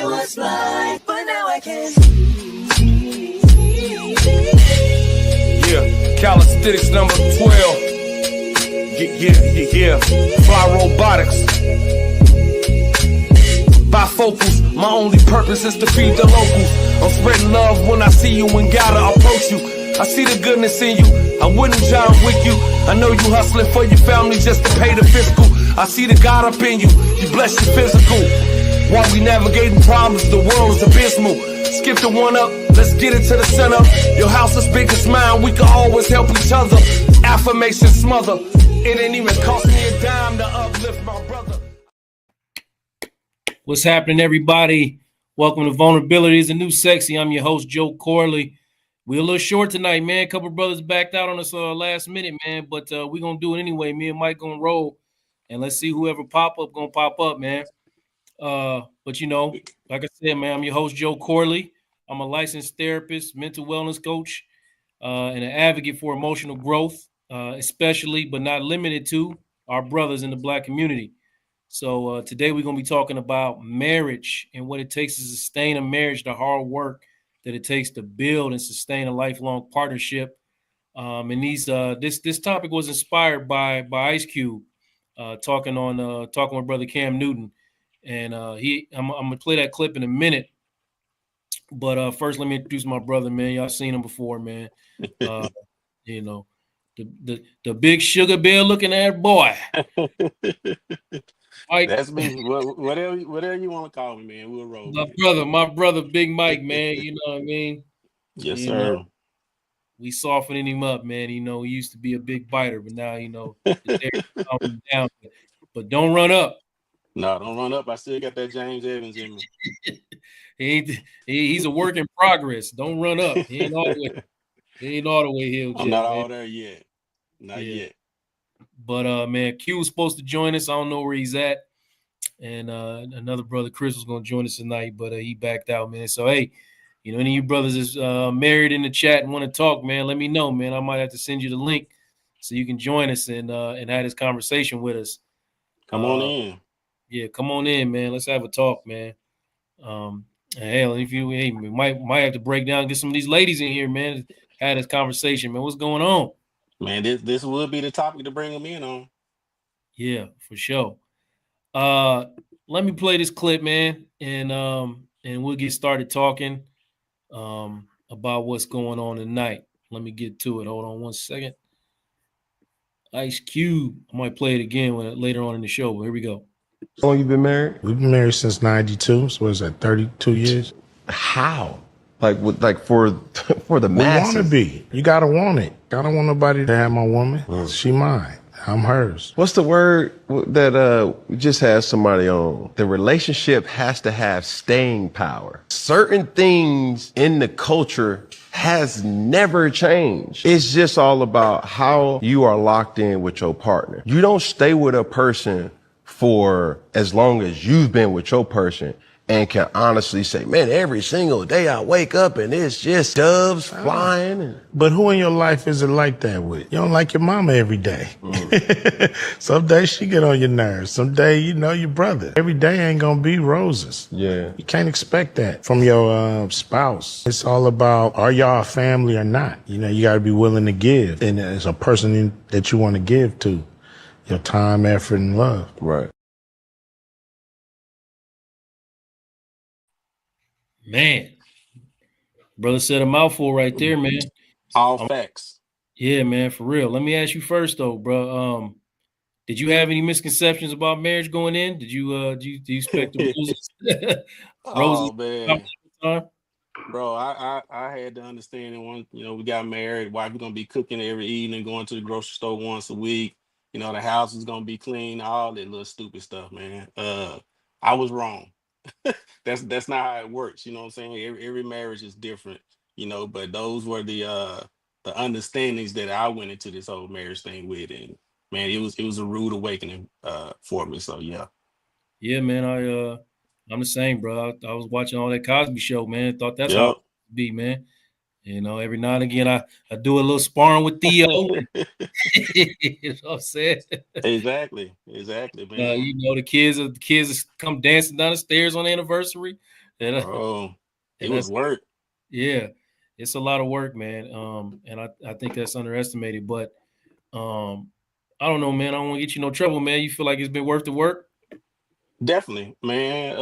I was blind, but now I can. Yeah, calisthenics number 12. Yeah. Fly robotics. Bifocals, my only purpose is to feed the locals. I'm spreading love when I see you and gotta approach you. I see the goodness in you, I wouldn't John with you. I know you hustling for your family just to pay the fiscal. I see the God up in you, you bless your physical. While we navigating problems, the world is abysmal. Skip the one up, let's get it to the center. Your house is big as mine, we can always help each other. Affirmation smother, it ain't even cost me a dime to uplift my brother. What's happening, everybody? Welcome to Vulnerability is a New Sexy. I'm your host, Joe Corley. We're a little short tonight, man. A couple of brothers backed out on us last minute, man. But we're going to do it anyway. Me and Mike going to roll. And let's see whoever going to pop up, man. But, you know, like I said, man, I'm your host, Joe Corley. I'm a licensed therapist, mental wellness coach, and an advocate for emotional growth, especially but not limited to our brothers in the Black community. So today we're going to be talking about marriage and what it takes to sustain a marriage, the hard work that it takes to build and sustain a lifelong partnership. And this topic was inspired by Ice Cube talking with Brother Cam Newton. And I'm going to play that clip in a minute. But first, let me introduce my brother, man. Y'all seen him before, man. You know, the big sugar bear looking at boy. Mike. That's me. Whatever you want to call me, man. We'll roll. My brother, Big Mike, man. You know what I mean? Yes, sir. We softening him up, man. You know, he used to be a big biter, but now, you know, down. But don't run up. No, don't run up. I still got that James Evans in me. He's a work in progress. Don't run up. He ain't all the way healed. I'm not all there yet. Not yet. But man, Q was supposed to join us. I don't know where he's at. And another brother, Chris, was going to join us tonight, but he backed out, man. So, hey, you know, any of you brothers is married in the chat and want to talk, man, let me know, man. I might have to send you the link so you can join us and have this conversation with us. Come on in. Yeah, come on in, man. Let's have a talk, man. Hell, if you we might have to break down and get some of these ladies in here, man. Have this conversation, man. What's going on? Man, this would be the topic to bring them in on. Yeah, for sure. Let me play this clip, man, and we'll get started talking about what's going on tonight. Let me get to it. Hold on one second. Ice Cube. I might play it again later on in the show, but here we go. How long you been married? We've been married since 92. So what is that, 32 years? How? Like for the masses? We want to be. You got to want it. I don't want nobody to have my woman. She mine. I'm hers. What's the word that we just had somebody on? The relationship has to have staying power. Certain things in the culture has never changed. It's just all about how you are locked in with your partner. You don't stay with a person for as long as you've been with your person and can honestly say, man, every single day I wake up and it's just doves flying. But who in your life is it like that with? You don't like your mama every day. Some days she get on your nerves. Some day, you know, your brother. Every day ain't gonna be roses. Yeah. You can't expect that from your spouse. It's all about, are y'all a family or not? You know, you gotta be willing to give. And as a person that you want to give to, your time, effort, and love. Right. Man, brother said a mouthful right there, man. All facts. Yeah, man, for real. Let me ask you first, though, bro. Did you have any misconceptions about marriage going in? Did you do you expect the roses? Oh man, bro, I had the understanding when we got married. Wife was gonna be cooking every evening, going to the grocery store once a week. You know, the house is gonna be clean. All that little stupid stuff, man. I was wrong. That's not how it works. You know what I'm saying? Every marriage is different, but those were the understandings that I went into this whole marriage thing with. And man, it was a rude awakening for me. So yeah. Yeah, man. I'm the same, bro. I was watching all that Cosby Show, man. Thought that's how it would be, man. Every now and again I do a little sparring with Theo. You know what I'm saying? Exactly, man. The kids come dancing down the stairs on the anniversary. And, Bro, it and was that's work. yeah, it's a lot of work, man. And I think that's underestimated. But I don't know, man. I don't want to get you no trouble, man. You feel like it's been worth the work? Definitely, man.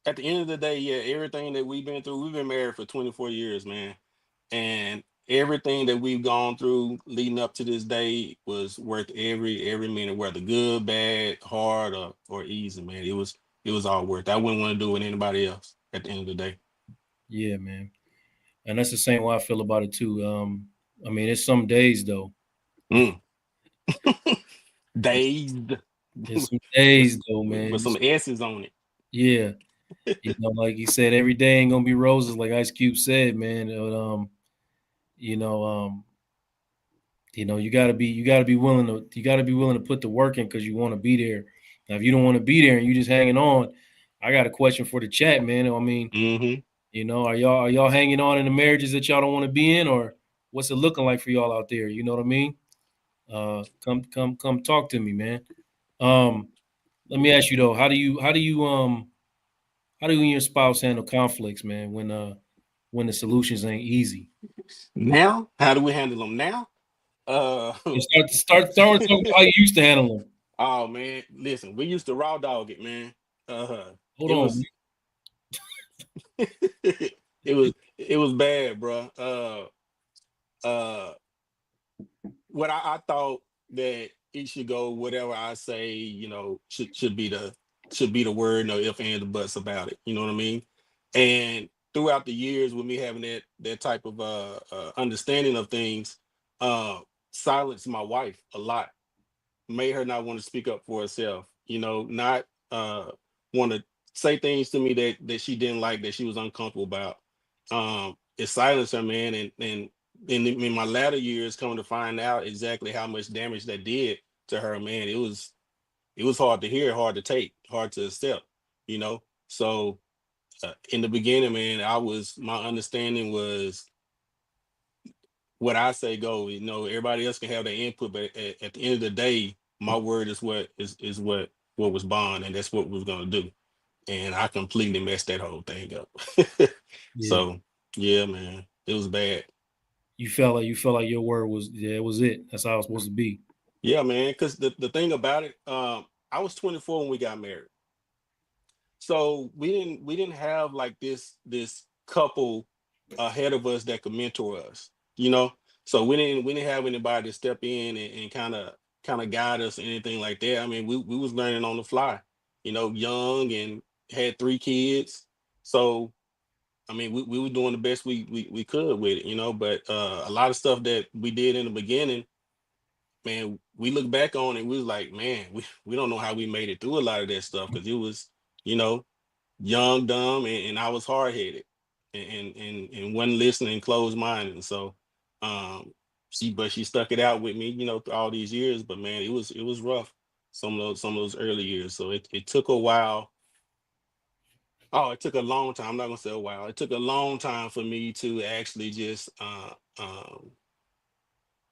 At the end of the day, yeah, everything that we've been through, we've been married for 24 years, man. And everything that we've gone through leading up to this day was worth every minute, whether good, bad, hard, or easy, man. It was all worth it. I wouldn't want to do it with anybody else at the end of the day. Yeah, man. And that's the same way I feel about it too. I mean, it's some days though. Mm. Dazed It's some with, days though, with man. some S's on Yeah. Like you said, every day ain't gonna be roses, like Ice Cube said, man. But, you know, you gotta be willing to put the work in because you want to be there. Now, if you don't want to be there and you just hanging on, I got a question for the chat, man. I mean, it. are y'all hanging on in the marriages that y'all don't want to be in, or what's it looking like for y'all out there? You know what I mean? Come talk to me, man. Um, Let me ask you though, how do you and your spouse handle conflicts, man, when the solutions ain't easy? Now, how do we handle them now? Uh, You start talking about how you used to handle them. oh man, listen, we used to raw dog it, man. Hold It on, was it was bad, bro. Uh, what I thought that it should go, whatever I say, should be the word, no if and the buts about it. You know what I mean? And throughout the years, with me having that type of understanding of things, uh, silenced my wife a lot, made her not want to speak up for herself, not want to say things to me that she didn't like, that she was uncomfortable about. It silenced her, man, and in my latter years, coming to find out exactly how much damage that did to her, man. It was hard to hear, hard to take, hard to accept, you know. So in the beginning, man, my understanding was what I say go. Everybody else can have their input, but at the end of the day, my word is what was bond, and that's what we was gonna do. And I completely messed that whole thing up. yeah. So yeah, man, it was bad. You felt like your word was it was it. That's how it was supposed to be. Yeah, man. Because the thing about it, I was 24 when we got married, so we didn't have like this couple ahead of us that could mentor us, you know. So we didn't have anybody to step in and kind of guide us or anything like that. I mean, we was learning on the fly, young, and had 3 kids. So I mean, we were doing the best we could with it, But a lot of stuff that we did in the beginning, man, we look back on it, we was like, man, we don't know how we made it through a lot of that stuff, because it was, you know, young, dumb, and I was hard headed, and wasn't listening, closed minded. And so, she stuck it out with me, through all these years. But man, it was rough. Some of those early years. So it took a while. Oh, it took a long time. I'm not gonna say a while. It took a long time for me to actually just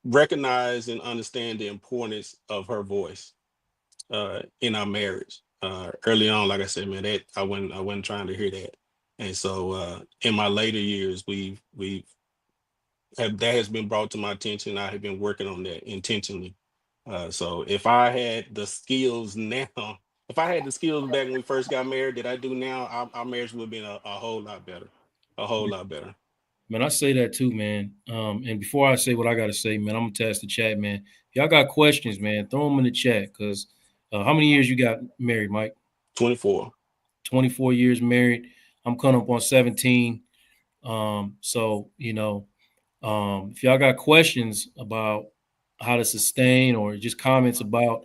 recognize and understand the importance of her voice in our marriage. Early on, like I said, man, that I wasn't trying to hear that. And so in my later years, that has been brought to my attention. I have been working on that intentionally. So if I had the skills now, if I had the skills back when we first got married that I do now, our marriage would have been a whole lot better. A whole lot better. Man, I say that too, man. And before I say what I gotta say, man, I'm gonna test the chat, man. If y'all got questions, man, throw them in the chat. Cause how many years you got married, Mike? 24. 24 years married. I'm coming up on 17. So if y'all got questions about how to sustain, or just comments about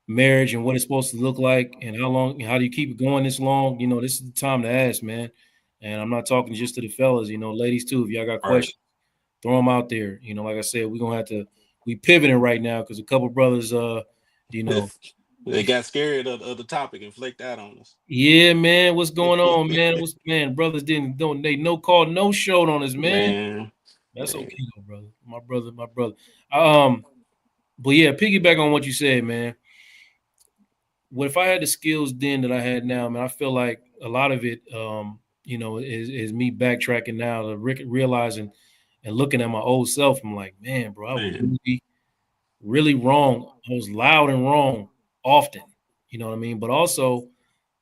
marriage and what it's supposed to look like and how do you keep it going this long, this is the time to ask, man. And I'm not talking just to the fellas, ladies too. If y'all got All right. questions, throw them out there. Like I said, we're gonna have to we pivoting right now because a couple brothers They got scared of the topic and flaked out on us. yeah, man, what's going on, man? Brothers don't they no call, no showed on us, man. Man, That's man. okay though, brother. My brother. But yeah, piggyback on what you said, man. what if I had the skills then that I had now, man? I feel like a lot of it, is me backtracking now to realizing and looking at my old self. I'm like, man, bro, I was Man. really, really wrong. I was loud and wrong often. You know what I mean? But also,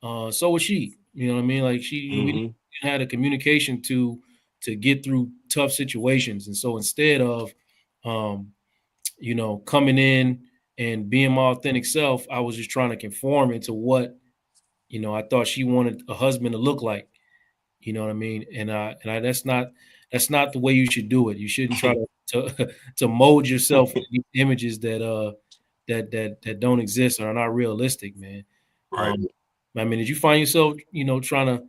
so was she. You know what I mean? Like we Hmm. had a communication to get through tough situations, and so instead of, um, coming in and being my authentic self, I was just trying to conform into what I thought she wanted a husband to look like. You know what I mean? And that's not the way you should do it. You shouldn't try to mold yourself into these images that don't exist or are not realistic, man. Right. Um, I mean, did you find yourself, trying to,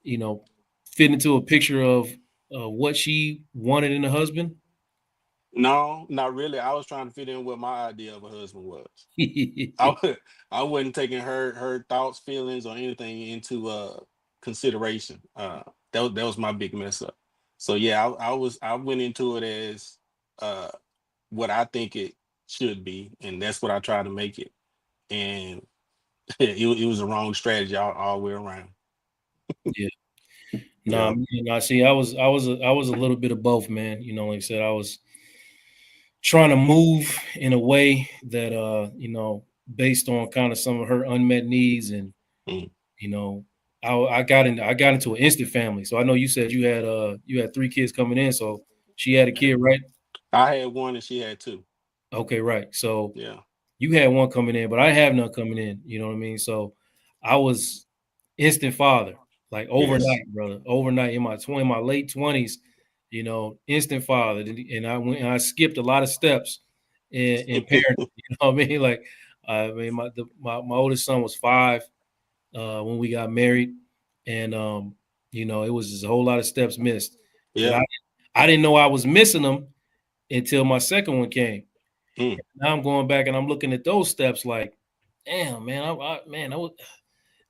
you know, fit into a picture of what she wanted in a husband? No, not really. I was trying to fit in what my idea of a husband was. I wa- I wasn't taking her thoughts, feelings, or anything into consideration. That was my big mess up. So yeah, I went into it as uh what I think it should be, and that's what I tried to make it. And it was a wrong strategy all the way around. Yeah. Nah, Yeah. man, nah, see, I was a little bit of both, man. Like I said, I was trying to move in a way that based on kind of some of her unmet needs, and Mm. you know I got into an instant family. So I know you said you had 3 kids coming in, so she had a kid, right? I had one and she had two. Okay, right. So Yeah. you had one coming in, but I have none coming in. You know what I mean? So I was instant father, like Yes. overnight, brother, overnight in my late 20s. Instant father, and I skipped a lot of steps in parenting. You know what I mean? Like, I mean, my oldest son was 5 when we got married, and it was just a whole lot of steps missed that I Yeah. I didn't know I was missing them until my second one came. Mm. Now I'm going back and I'm looking at those steps like, damn, man,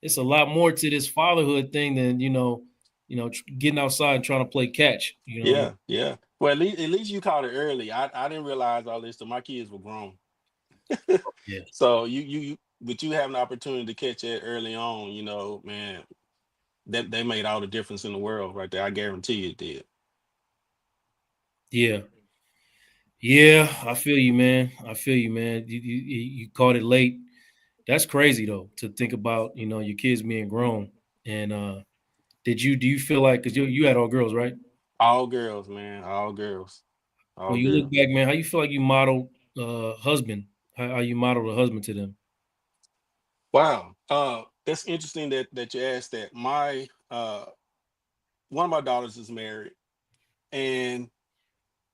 it's a lot more to this fatherhood thing than getting outside and trying to play catch. You know what I mean? Yeah. Yeah. Well, at least you caught it early. I didn't realize all this till my kids were grown. Yeah, So but you have an opportunity to catch it early on. Man, that they made all the difference in the world right there. I guarantee it did. yeah, yeah. I feel you, man. I feel you, man. You caught it late. That's crazy though to think about. Your kids being grown. And do you feel like, because you had all girls, right? All girls, man. All girls. When All you look girls. back, man, how you feel like you modeled husband? How you modeled a husband to them? Wow. That's interesting that you asked that. My one of my daughters is married, and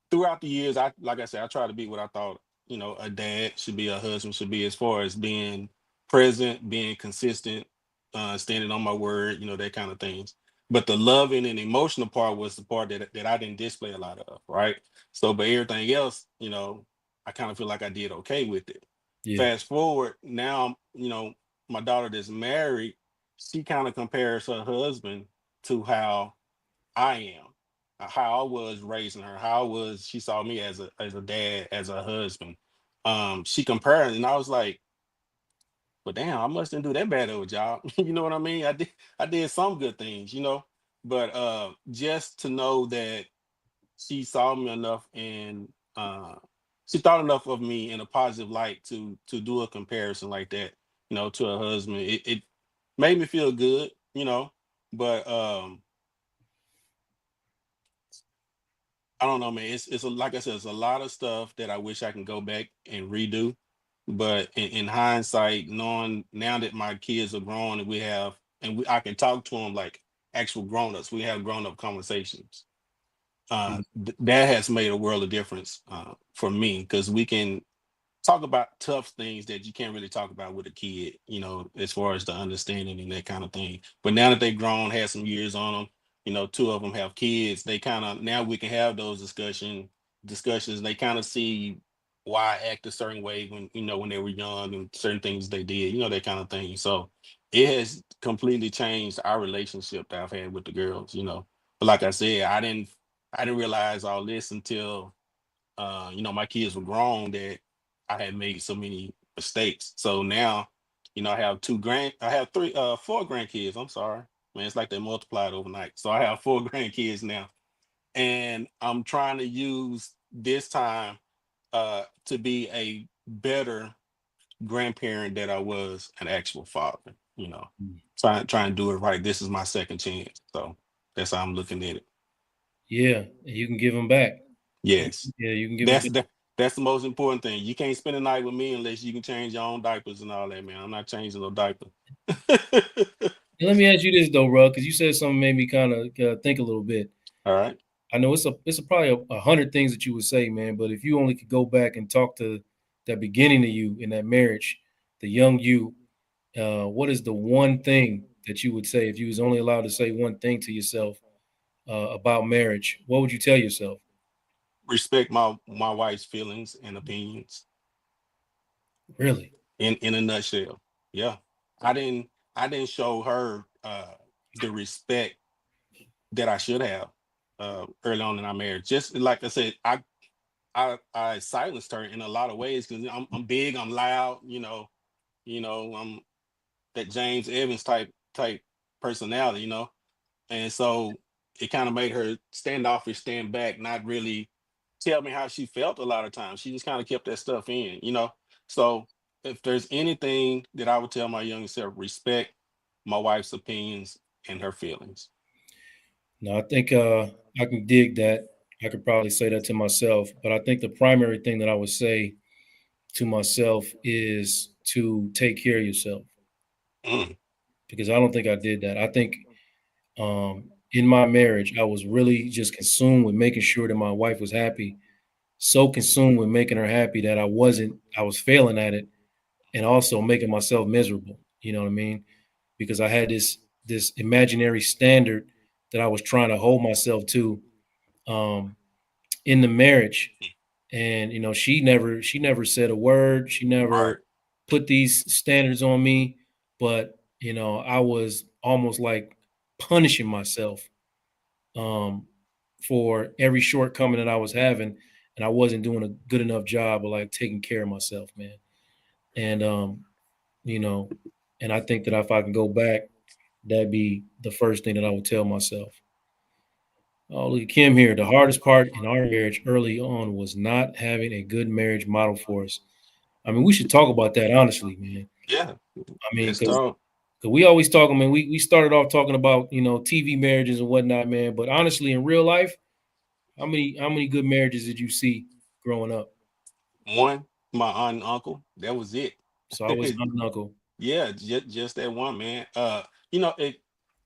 throughout the years, like I said, I try to be what I thought, a dad should be, a husband should be, as far as being present, being consistent, standing on my word, that kind of things. But the loving and emotional part was the part that I didn't display a lot of, right? So, but everything else, I kind of feel like I did okay with it. Yeah, Fast forward now, my daughter that's married, she kind of compares her husband to how I am, how I was raising her, she saw me as a dad, as a husband. She compared, and I was like, "But damn, I mustn't do that bad of a job." You know what I mean? I did some good things, but just to know that she saw me enough, and she thought enough of me in a positive light to do a comparison like that, to her husband. It made me feel good, but I don't know, man. Like I said, it's a lot of stuff that I wish I can go back and redo. But in hindsight, knowing now that my kids are grown and I can talk to them like actual grown-ups, we have grown-up conversations. That has made a world of difference for me, because we can talk about tough things that you can't really talk about with a kid, as far as the understanding and that kind of thing. But now that they've grown, had some years on them, two of them have kids, they kind of, now we can have those discussions. They kind of see why I act a certain way when they were young, and certain things they did, that kind of thing. So it has completely changed our relationship that I've had with the girls. But like I said, I didn't realize all this until my kids were grown, that I had made so many mistakes. So now You know, I have four grandkids. I'm sorry, man. It's like they multiplied overnight. So I have four grandkids now, and I'm trying to use this time to be a better grandparent that I was an actual father. You know, trying to do it right. This is my second chance, so that's how I'm looking at it. Yeah, and you can give them back. Yes, Yeah, you can give them that's back. that's the most important thing. You can't spend the night with me unless you can change your own diapers and all that, man. I'm not changing no diaper. And let me ask you this though, bro, because you said something made me kind of think a little bit. All right. I know it's probably a hundred things that you would say, man. But if you only could go back and talk to that beginning of you in that marriage, the young you, what is the one thing that you would say if you was only allowed to say one thing to yourself about marriage? What would you tell yourself? Respect my wife's feelings and opinions. Really? In a nutshell, yeah. I didn't I didn't show her the respect that I should have early on in our marriage. Just like I said, I silenced her in a lot of ways because I'm big, I'm loud, I'm that James Evans type personality, and so it kind of made her standoffish, stand back, not really tell me how she felt a lot of times. She just kind of kept that stuff in. So if there's anything that I would tell my younger self, respect my wife's opinions and her feelings. No, I think I can dig that. I could probably say that to myself, but I think the primary thing that I would say to myself is to take care of yourself Mm, because I don't think I did that. I think in my marriage, I was really just consumed with making sure that my wife was happy, so consumed with making her happy that I was failing at it and also making myself miserable. You know what I mean? Because I had this imaginary standard that I was trying to hold myself to um, in the marriage. And she never said a word. She never right. put these standards on me, but I was almost like punishing myself um, for every shortcoming that I was having, and I wasn't doing a good enough job of like taking care of myself, man. And you know, and I think that if I can go back, that'd be the first thing that I would tell myself. Oh, look at Kim here. The hardest part in our marriage early on was not having a good marriage model for us. I mean, we should talk about that honestly, man. Yeah. I mean, Let's because talk. we always talk. I mean, we started off talking about TV marriages and whatnot, man. But honestly, in real life, how many good marriages did you see growing up? One, my aunt and uncle. That was it. So I was aunt and uncle. Yeah, just that one, man. It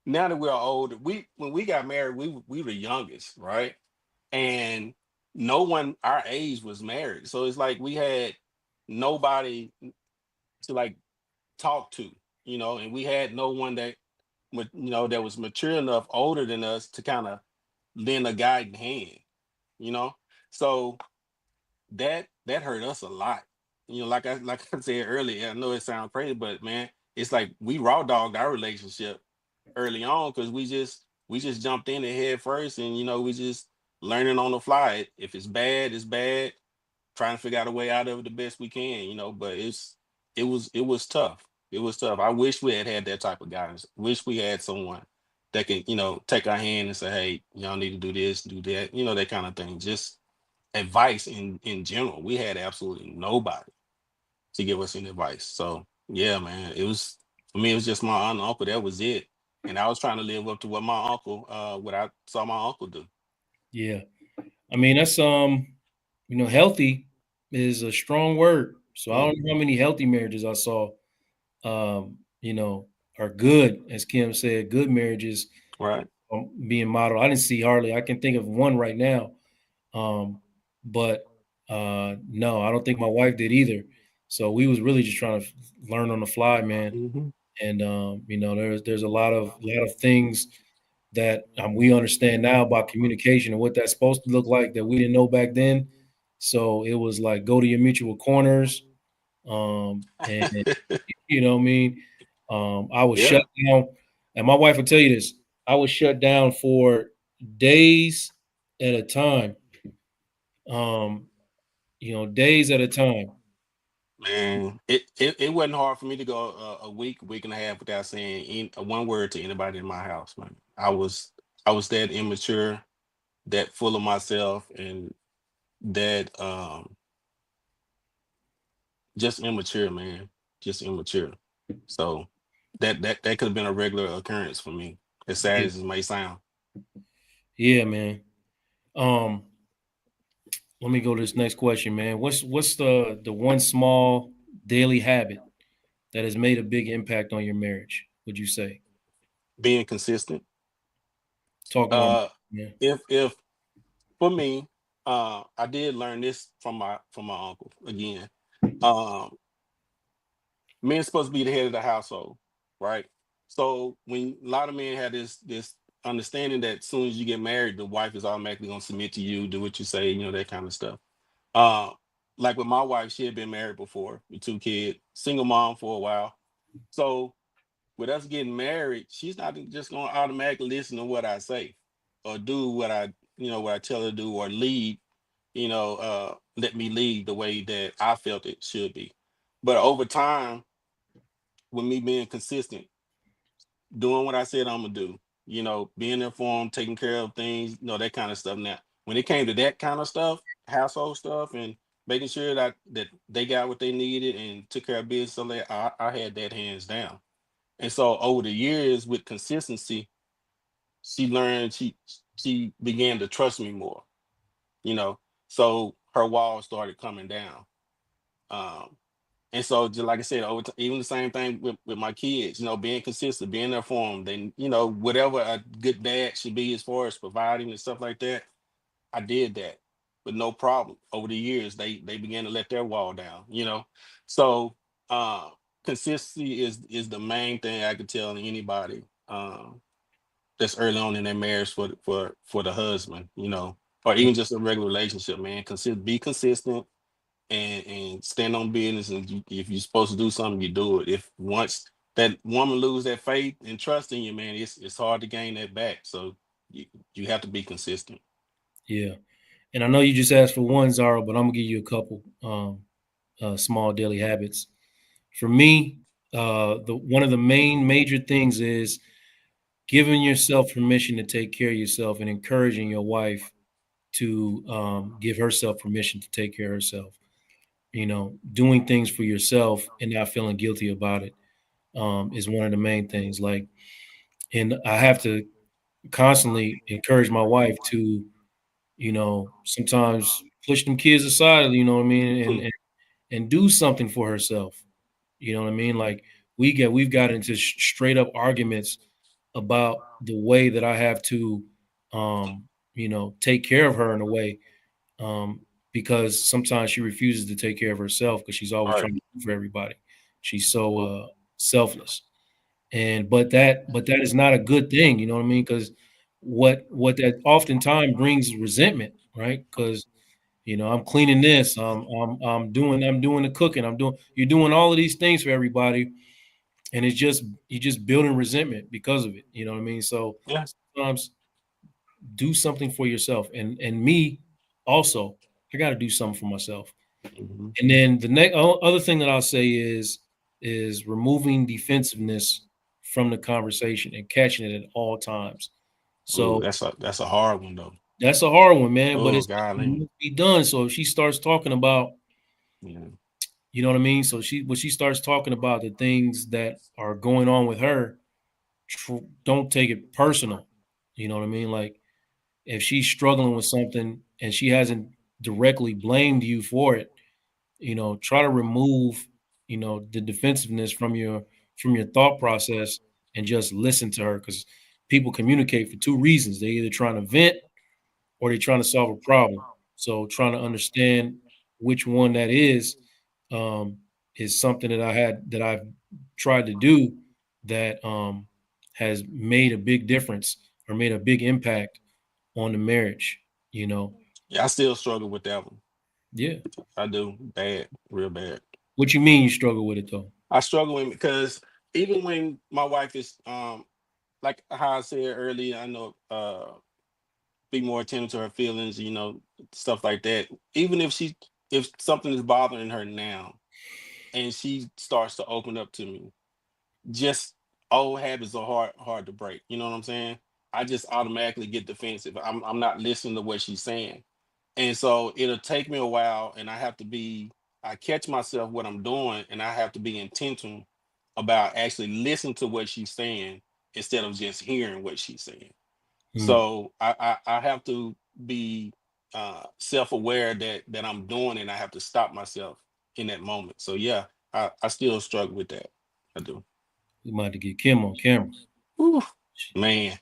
now that we're older, we when we got married, we were the youngest, right? And no one our age was married. So it's like we had nobody to like talk to, and we had no one that was mature enough, older than us to kind of lend a guiding hand, you know. So that hurt us a lot. Like I said earlier, I know it sounds crazy, but man, it's like we raw dogged our relationship early on because we just jumped in the head first, and we just learning on the fly. If it's bad, it's bad. Trying to figure out a way out of it the best we can, but it was tough. It was tough. I wish we had that type of guidance. Wish we had someone that can, take our hand and say, hey, y'all need to do this, do that, that kind of thing. Just advice in general. We had absolutely nobody to give us any advice. So yeah, man, it was for me. It was just my aunt and uncle. That was it. And I was trying to live up to what I saw my uncle do. Yeah, I mean that's healthy is a strong word. So I Mm, don't know how many healthy marriages I saw. Um, you know, are good, as Kim said, good marriages right. being modeled. I didn't see hardly. I can think of one right now. But no, I don't think my wife did either. So we was really just trying to learn on the fly, man. Hmm. And there's a lot of things that we understand now about communication and what that's supposed to look like that we didn't know back then. So it was like go to your mutual corners, and you know what I mean. I was shut Yeah. down, and my wife will tell you this. I was shut down for days at a time. Um, days at a time. Man, it wasn't hard for me to go a week and a half without saying one word to anybody in my house, man. I was that immature, that full of myself, and that just immature, man. Just immature. So that could have been a regular occurrence for me, as sad Yeah, as it may sound. yeah, man. Um, Let me go to this next question, man. What's the one small daily habit that has made a big impact on your marriage? Would you say? Being consistent. Talk more, Uh, man. if for me, I did learn this from my uncle again. Um, men's supposed to be the head of the household, right? So when a lot of men have this understanding that as soon as you get married, the wife is automatically gonna submit to you, do what you say, that kind of stuff. Uh, like with my wife, she had been married before with 2 kids, single mom for a while. So with us getting married, she's not just gonna automatically listen to what I say or do what I tell her to do or lead, let me lead the way that I felt it should be. But over time, with me being consistent, doing what I said I'm gonna do, being there for them, taking care of things, that kind of stuff. Now, when it came to that kind of stuff, household stuff, and making sure that they got what they needed and took care of business, so that I had that hands down. And so over the years, with consistency, she learned she began to trust me more. You know, so her walls started coming down. Um, And so, just like I said, even the same thing with my kids, being consistent, being there for them. Then, whatever a good dad should be as far as providing and stuff like that, I did that, but no problem. Over the years, they began to let their wall down. So, uh, consistency is the main thing I could tell anybody that's early on in their marriage for the husband, or even just a regular relationship, man. Be consistent and stand on business. And if you're supposed to do something, you do it. If once that woman lose that faith and trust in you, man, it's hard to gain that back. So you have to be consistent. Yeah, and I know you just asked for one, Zara, but I'm gonna give you a couple small daily habits. For me, the one of the main major things is giving yourself permission to take care of yourself and encouraging your wife to give herself permission to take care of herself. Doing things for yourself and not feeling guilty about it is one of the main things. Like, and I have to constantly encourage my wife to, sometimes push them kids aside, you know what I mean, Hmm. and do something for herself. You know what I mean? Like we've got into straight up arguments about the way that I have to, take care of her in a way, um, because sometimes she refuses to take care of herself because she's always Right. trying to do for everybody. She's so selfless, and but that is not a good thing. You know what I mean? Because what that oftentimes brings resentment, right? Because I'm cleaning this, I'm doing the cooking, you're doing all of these things for everybody, and it's just you're just building resentment because of it. You know what I mean? So Yeah. sometimes do something for yourself, and me also, I got to do something for myself. Mhm. And then the next other thing that I'll say is removing defensiveness from the conversation and catching it at all times. Ooh, So that's a hard one though. that's a hard one, man, but Oh, it's it golly. must be done. So if she starts talking about, Yeah. you know what I mean? So when she starts talking about the things that are going on with her, don't take it personal. You know what I mean? Like if she's struggling with something and she hasn't directly blamed you for it, try to remove, the defensiveness from your thought process and just listen to her, because people communicate for two reasons. They're either trying to vent or they're trying to solve a problem. So trying to understand which one that is something that I've tried to do that has made a big difference or made a big impact on the marriage. You know, Yeah, I still struggle with that one. yeah. I do bad, real bad. What you mean you struggle with it though? I struggle with it because even when my wife is like how I said earlier, I know be more attentive to her feelings, stuff like that. Even if something is bothering her now, and she starts to open up to me. Just old habits are hard to break. You know what I'm saying? I just automatically get defensive. I'm not listening to what she's saying. And so it'll take me a while, and I catch myself what I'm doing, and I have to be intentional about actually listening to what she's saying instead of just hearing what she's saying. So I have to be self-aware that I'm doing, and I have to stop myself in that moment. So yeah, I still struggle with that. I do. We might have to get Kim on camera. Whew, man.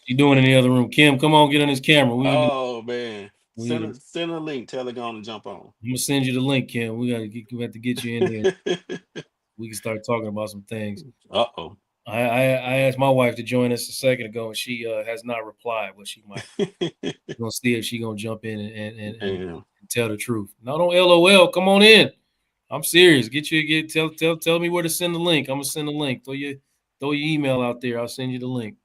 She doing in the other room. Kim, come on, get on this camera. Oh man. We Send a link, tell her to jump on. I'm gonna send you the link, Kim. We have to get you in there. We can start talking about some things. Uh-oh. I asked my wife to join us a second ago, and she has not replied. But she might. We're gonna see if she gonna jump in and tell the truth. No, don't LOL. Come on in. I'm serious. Tell me where to send the link. I'm gonna send the link. Throw your email out there. I'll send you the link.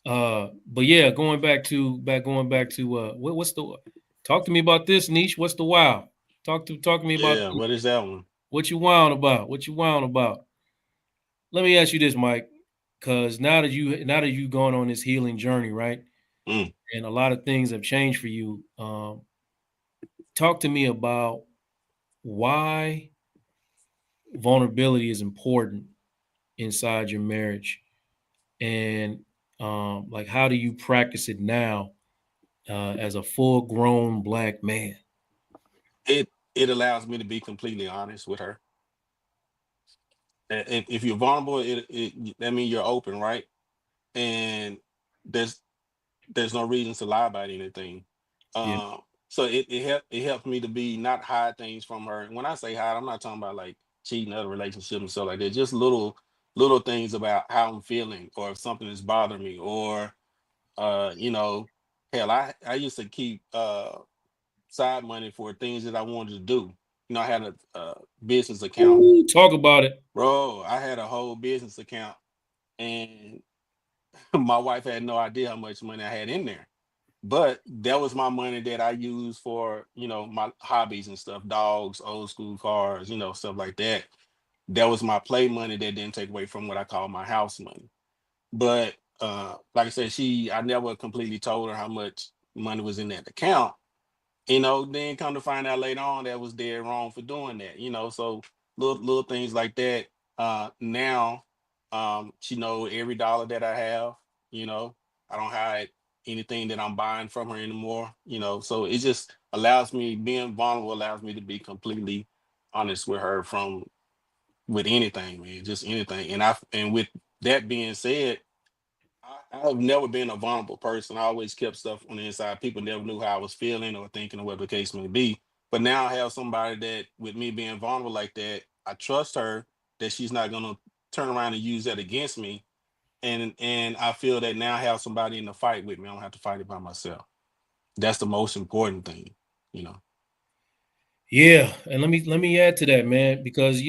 But yeah, going back to what's the talk to me about this, Niche? What's the wow? Talk to me about Yeah, what is that one? What you wound about? What you wound about? Let me ask you this, Mike, because now that you've gone on this healing journey, right? And a lot of things have changed for you. Talk to me about why vulnerability is important inside your marriage, and like how do you practice it now as a full-grown Black man? It allows me to be completely honest with her. If you're vulnerable, that means you're open, right? And there's no reason to lie about anything. Yeah. So it helps me to be not hide things from her. And when I say hide, I'm not talking about like cheating, other relationships and stuff like that. Just little things about how I'm feeling, or if something is bothering me, or hell, I used to keep side money for things that I wanted to do. I had a business account. Ooh, talk about it, Bro, I had a whole business account, and my wife had no idea how much money I had in there. But that was my money that I used for, my hobbies and stuff, dogs, old school cars, stuff like that. That was my play money that didn't take away from what I call my house money. But like I said, I never completely told her how much money was in that account. Then come to find out later on that was dead wrong for doing that. So little things like that. Now, she know every dollar that I have. I don't hide anything that I'm buying from her anymore. So it just allows me, being vulnerable allows me to be completely honest with her with anything, man, just anything. And with that being said, I've never been a vulnerable person. I always kept stuff on the inside. People never knew how I was feeling or thinking or whatever the case may be. But now I have somebody that, with me being vulnerable like that, I trust her that she's not gonna turn around and use that against me. And I feel that now I have somebody in the fight with me. I don't have to fight it by myself. That's the most important thing. Yeah, and let me add to that, man, because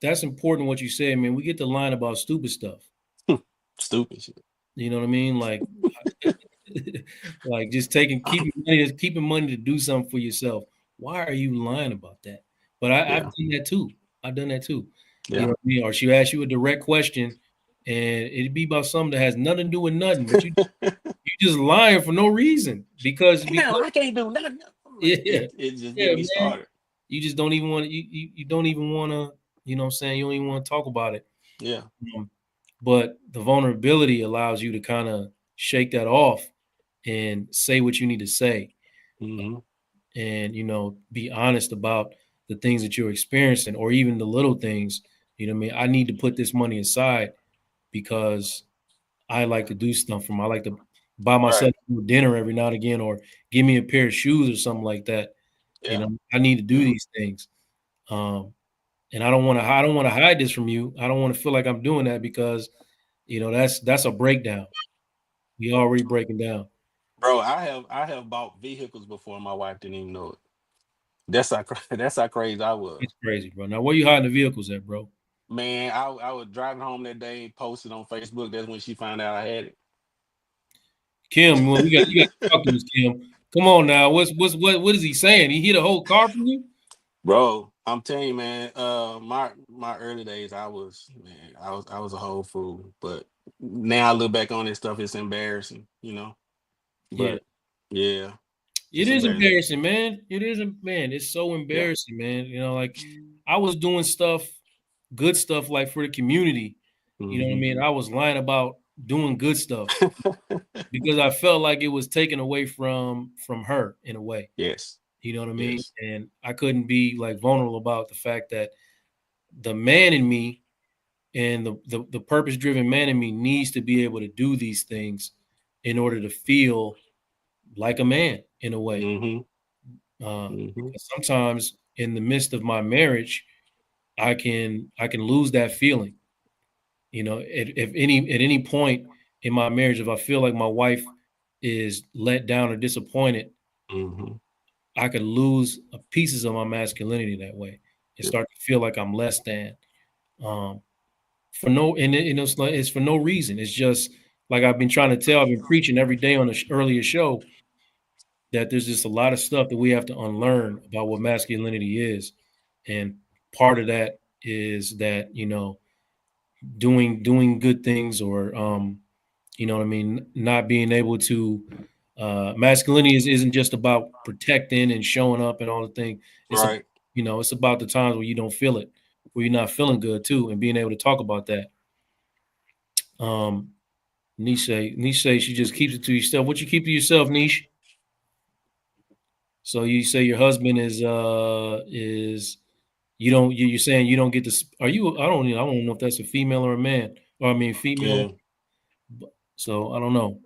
that's important what you said, man. We get the line about stupid stuff. Stupid shit. You know what I mean? Like, like just keeping money to do something for yourself. Why are you lying about that? But I've done that too. I've done that too. Yeah. You know what I mean? Or she ask you a direct question, and it'd be about something that has nothing to do with nothing, but you just lying for no reason because I can't do nothing. Yeah, it just get me started. You just don't even want to. You don't even want to. You know what I'm saying? You don't even want to talk about it. Yeah. But the vulnerability allows you to kind of shake that off and say what you need to say, and be honest about the things that you're experiencing, or even the little things. You know what I mean? I need to put this money aside because I like to do stuff for I like to buy myself dinner every now and again, or give me a pair of shoes or something like that. Yeah. I need to do these things. And I don't want to hide this from you. I don't want to feel like I'm doing that because, that's a breakdown. We already breaking down. Bro, I have bought vehicles before my wife didn't even know it. That's how crazy I was. It's crazy, bro. Now, where you hiding the vehicles at, bro? Man, I was driving home that day, posted on Facebook. That's when she found out I had it. Kim, you got to talk to this, Kim. Come on now. What is he saying? He hit a whole car from you? Bro, I'm telling you, man. My early days, I was a whole fool. But now I look back on this stuff, it's embarrassing, you know. Yeah. But yeah, It it's is embarrassing. embarrassing, man. It isn't, man. It's so Yeah. embarrassing, man. You know, like I was doing stuff, good stuff, like for the community. You know what I Hmm. mean? I was lying about doing good stuff because I felt like it was taken away from her in a way. Yes. You know what I mean? Yes. And I couldn't be like vulnerable about the fact that the man in me and the purpose driven man in me needs to be able to do these things in order to feel like a man in a way. Hmm. Hmm. Because sometimes in the midst of my marriage, I can lose that feeling. You know, at any point in my marriage, if I feel like my wife is let down or disappointed, Hmm. I could lose pieces of my masculinity that way and Yep. start to feel like I'm less than. Um, for no, it's for no reason. It's just like I've been trying to tell. I've been preaching every day on the earlier show that there's just a lot of stuff that we have to unlearn about what masculinity is, and part of that is that doing good things or you know what I mean, not being able to masculinity isn't just about protecting and showing up and all the thing. It's a Right. it's about the times where you don't feel it, where you're not feeling good too, and being able to talk about that. Um, Niche say she just keeps it to yourself. What you keep to yourself, Niche? So you say your husband is you don't you're saying you don't get to are you I don't know if that's a female or a man, or I mean female. Yeah. So I don't know.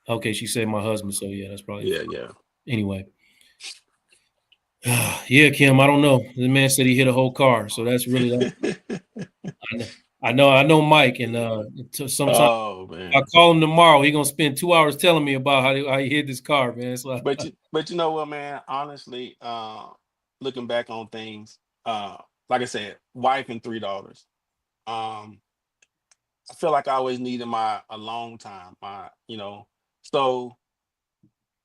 Okay, she said my husband. So yeah, that's probably Yeah. Yeah. anyway. Yeah, Kim. I don't know. The man said he hit a whole car, so that's really that. I know Mike, and sometimes Oh I man. call him tomorrow. He gonna spend 2 hours telling me about how he hit this car, man. So But you know what, man? Honestly, looking back on things, like I said, wife and $3. Um, I feel like I always needed my alone time. So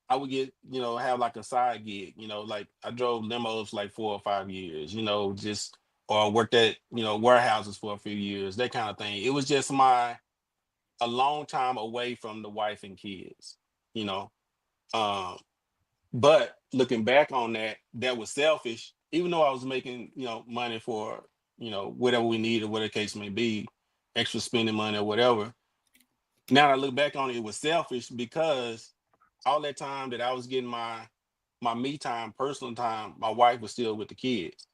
I would get, have like a side gig, like I drove limos like 4 or 5 years, just or worked at, warehouses for a few years, that kind of thing. It was just my a long time away from the wife and kids, you know. Um, but looking back on that, that was selfish, even though I was making, money for, whatever we needed, whatever the case may be, extra spending money or whatever. Now that I look back on it, it was selfish because all that time that I was getting my me time, personal time, my wife was still with the kids,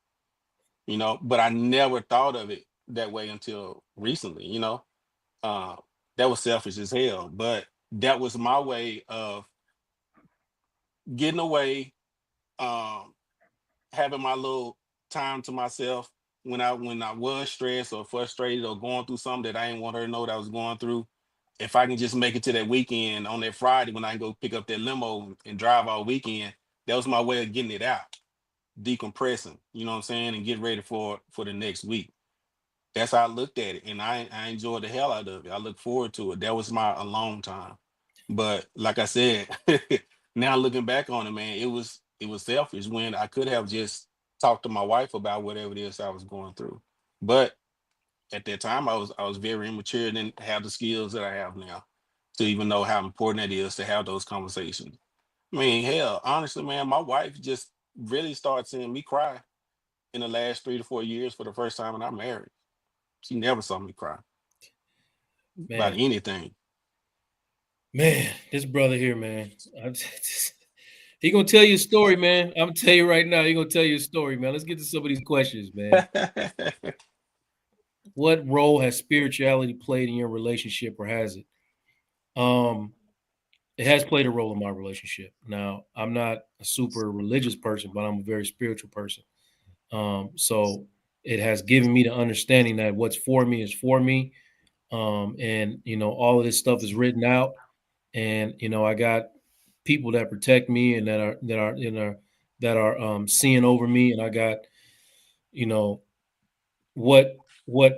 but I never thought of it that way until recently. Uh, that was selfish as hell, but that was my way of getting away, um, having my little time to myself when I was stressed or frustrated or going through something that I didn't want her to know that I was going through. If I can just make it to that weekend on that Friday when I can go pick up that limo and drive all weekend, that was my way of getting it out, decompressing, you know what I'm saying, and get ready for the next week. That's how I looked at it, and I enjoyed the hell out of it. I look forward to it. That was my alone time. But like I said, now looking back on it, man, it was selfish when I could have just talked to my wife about whatever it is I was going through. But at that time, I was very immature and didn't have the skills that I have now to even know how important it is to have those conversations. I mean, hell, honestly, man, my wife just really started seeing me cry in the last 3 to 4 years for the first time in our marriage. She never saw me cry about man, anything. this brother here, man, he gonna tell you a story, man. I'm gonna tell you right now, he gonna tell you a story, man. Let's get to some of these questions, man. What role has spirituality played in your relationship, or has it? Um, it has played a role in my relationship. Now, I'm not a super religious person, but I'm a very spiritual person. So it has given me the understanding that what's for me is for me. And all of this stuff is written out, and I got people that protect me and that are seeing over me, and I got you know what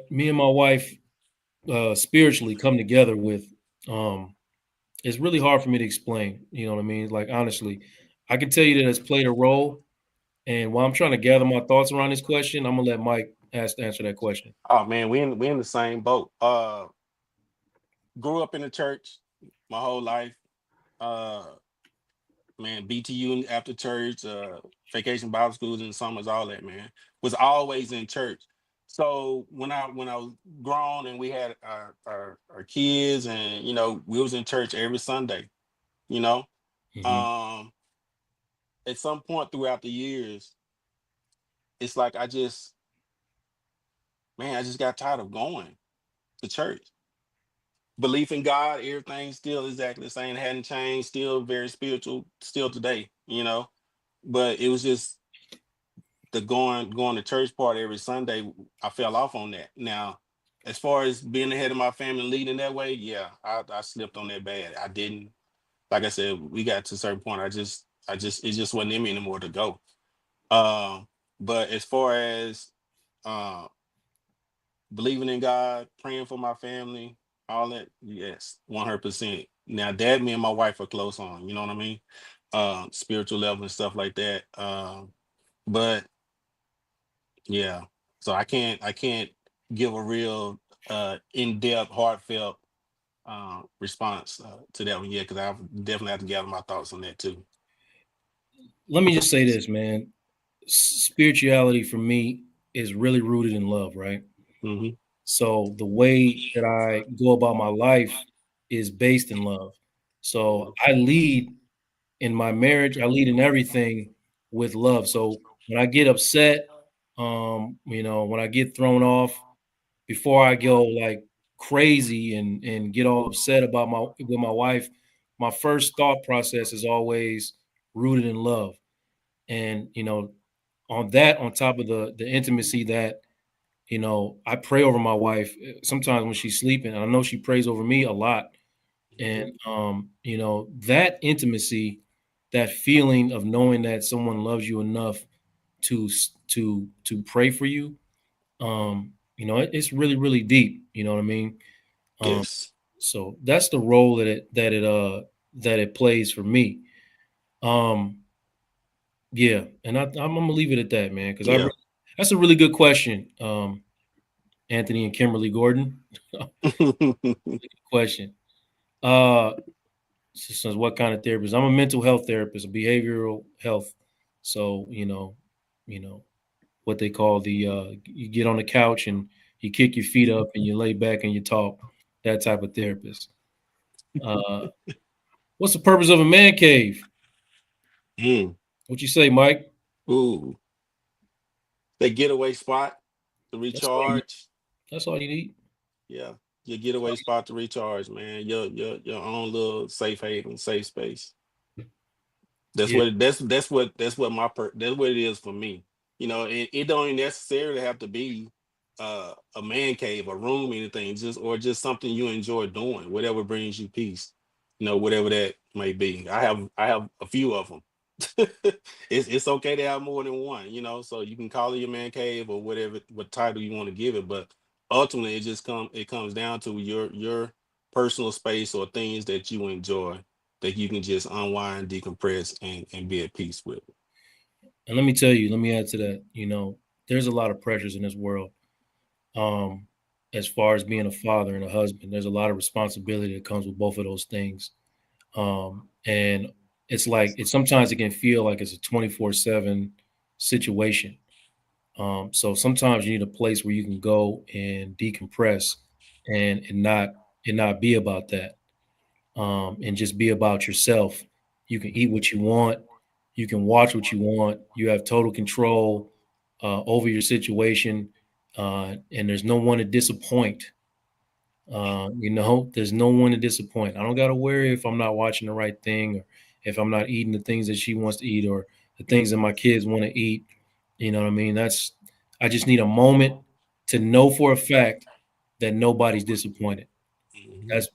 me and my wife spiritually come together with. Um, it's really hard for me to explain. You know what I mean? Like honestly, I can tell you that it's played a role. And while I'm trying to gather my thoughts around this question, I'm gonna let Mike answer that question. Oh man, we in the same boat. Grew up in the church my whole life. Uh, man, BTU after church, vacation Bible schools in the summers, all that, man. Was always in church. So when I was grown and we had our kids, and we was in church every Sunday, you know. Mm-hmm. Um at some point throughout the years, it's like I just got tired of going to church. Belief in God, everything still exactly the same, hadn't changed, still very spiritual, still today. But it was just the going to church part every Sunday. I fell off on that. Now, as far as being the head of my family, leading that way, yeah, I slipped on that bad. I didn't, like I said, we got to a certain point. It just wasn't in me anymore to go. But as far as uh, believing in God, praying for my family, all that, yes, 100%. Now, that me and my wife are close on, you know what I mean? Spiritual level and stuff like that. But yeah, so I can't give a real in-depth, heartfelt response to that one yet, because I definitely have to gather my thoughts on that too. Let me just say this, man. Spirituality for me is really rooted in love, right? Hmm. So the way that I go about my life is based in love. So I lead in my marriage, I lead in everything with love. So when I get upset, when I get thrown off, before I go like crazy and get all upset about my with my wife, my first thought process is always rooted in love. And on top of the intimacy that I pray over my wife sometimes when she's sleeping, and I know she prays over me a lot. And that intimacy, that feeling of knowing that someone loves you enough to pray for you, it's really really deep. You know what I mean? Um, Yes. so that's the role that it plays for me. Um, yeah, and I'm gonna leave it at that, man, because Yeah. that's a really good question. Anthony and Kimberly Gordon, question. Uh, so what kind of therapist? I'm a mental health therapist, a behavioral health. So what they call you get on the couch and you kick your feet up and you lay back and you talk. That type of therapist. Uh, what's the purpose of a man cave? Mm. What you say, Mike? Ooh, the getaway spot to That's all you. recharge. That's all you need. Yeah, your getaway spot to recharge, man. Your own little safe haven, safe space. That's Yeah. what that's what that's what it is for me. It don't even necessarily have to be a man cave, a room, anything, just something you enjoy doing, whatever brings you peace. Whatever that may be. I have a few of them. It's okay to have more than one, so you can call it your man cave or whatever what title you want to give it, but ultimately it comes down to your personal space or things that you enjoy that you can just unwind, decompress, and be at peace with. And let me tell you, let me add to that. There's a lot of pressures in this world. Um, as far as being a father and a husband, there's a lot of responsibility that comes with both of those things. And it's like sometimes it can feel like it's a 24/7 situation. So sometimes you need a place where you can go and decompress and not be about that. And just be about yourself. You can eat what you want, you can watch what you want, you have total control over your situation, and there's no one to disappoint. There's no one to disappoint. I don't got to worry if I'm not watching the right thing or if I'm not eating the things that she wants to eat or the things that my kids want to eat. You know what I mean? I just need a moment to know for a fact that nobody's disappointed. Mhm. That's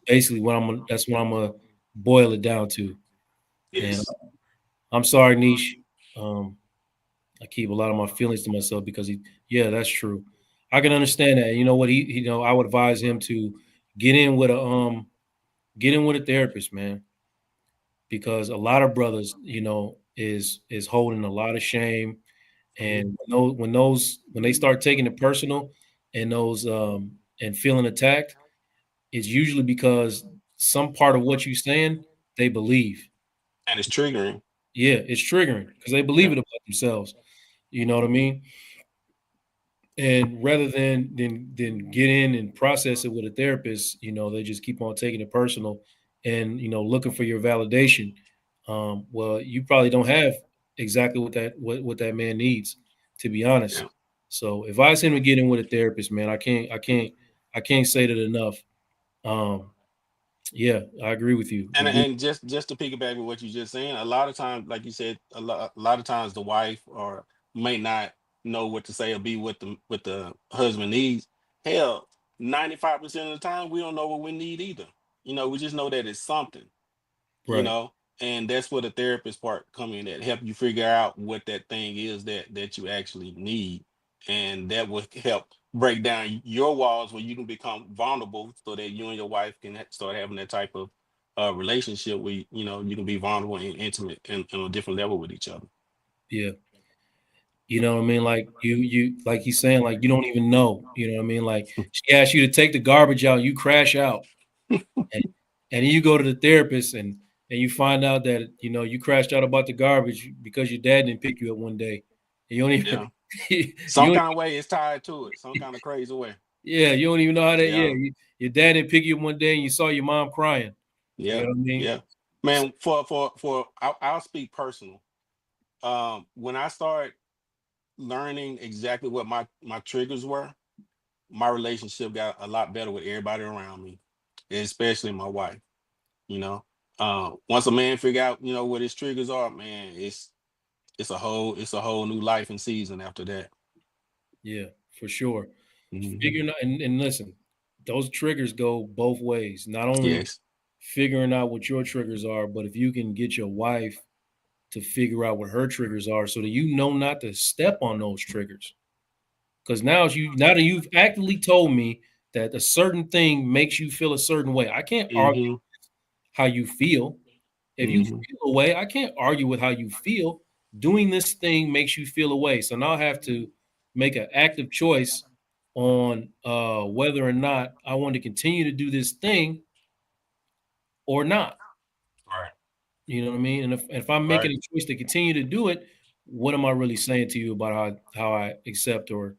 what I'm gonna boil it down to. And Yes. I'm sorry, Niche. Um, I keep a lot of my feelings to myself because yeah, that's true. I can understand that. You know what? I would advise him to get in with a therapist, man, because a lot of brothers, is holding a lot of shame. And when they start taking it personal and those and feeling attacked, it's usually because some part of what you're saying they believe. And it's triggering. Yeah, it's triggering because they believe Yeah. it about themselves. You know what I mean? And rather than get in and process it with a therapist, they just keep on taking it personal and looking for your validation. Well, you probably don't have exactly what that man needs, to be honest. Yeah. So advise him to get in with a therapist, man. I can't say that enough. Um, yeah, I agree with you. And just to piggyback with what you just saying, a lot of times, like you said, a lot of times the wife or may not know what to say or be what the husband needs. Hell, 95% of the time we don't know what we need either. We just know that it's something, you Right. know, and that's where the therapist part come in, that help you figure out what that thing is that you actually need, and that will help break down your walls where you can become vulnerable, so that you and your wife can start having that type of relationship where you can be vulnerable and intimate and on a different level with each other. Yeah. You know what I mean? Like you like he's saying, like you don't even know. You know what I mean? Like she asks you to take the garbage out, you crash out, and, and then you go to the therapist and you find out that you crashed out about the garbage because your dad didn't pick you up one day. And you don't even Yeah, you some don't, kind of way it's tied to it, some kind of crazy way. yeah, you don't even know how that. Yeah, Yeah, your dad didn't pick you up one day and you saw your mom crying. You yeah, know what I mean? yeah, So, man. For I'll speak personal. When I start learning exactly what my triggers were, my relationship got a lot better with everybody around me, especially my wife. You know, once a man figure out what his triggers are, man, it's a whole new life and season after that. yeah, for sure. Hmm. Figuring out and listen, those triggers go both ways. Not only Yes. figuring out what your triggers are, but if you can get your wife to figure out what her triggers are so that you know not to step on those triggers. Because now that you've actively told me that a certain thing makes you feel a certain way, I can't argue Hmm. how you feel. If you Hmm. feel a way, I can't argue with how you feel. Doing this thing makes you feel a way. So now I have to make an active choice on whether or not I want to continue to do this thing or not. Right. You know what I mean? And if I'm making Right. a choice to continue to do it, what am I really saying to you about how I accept or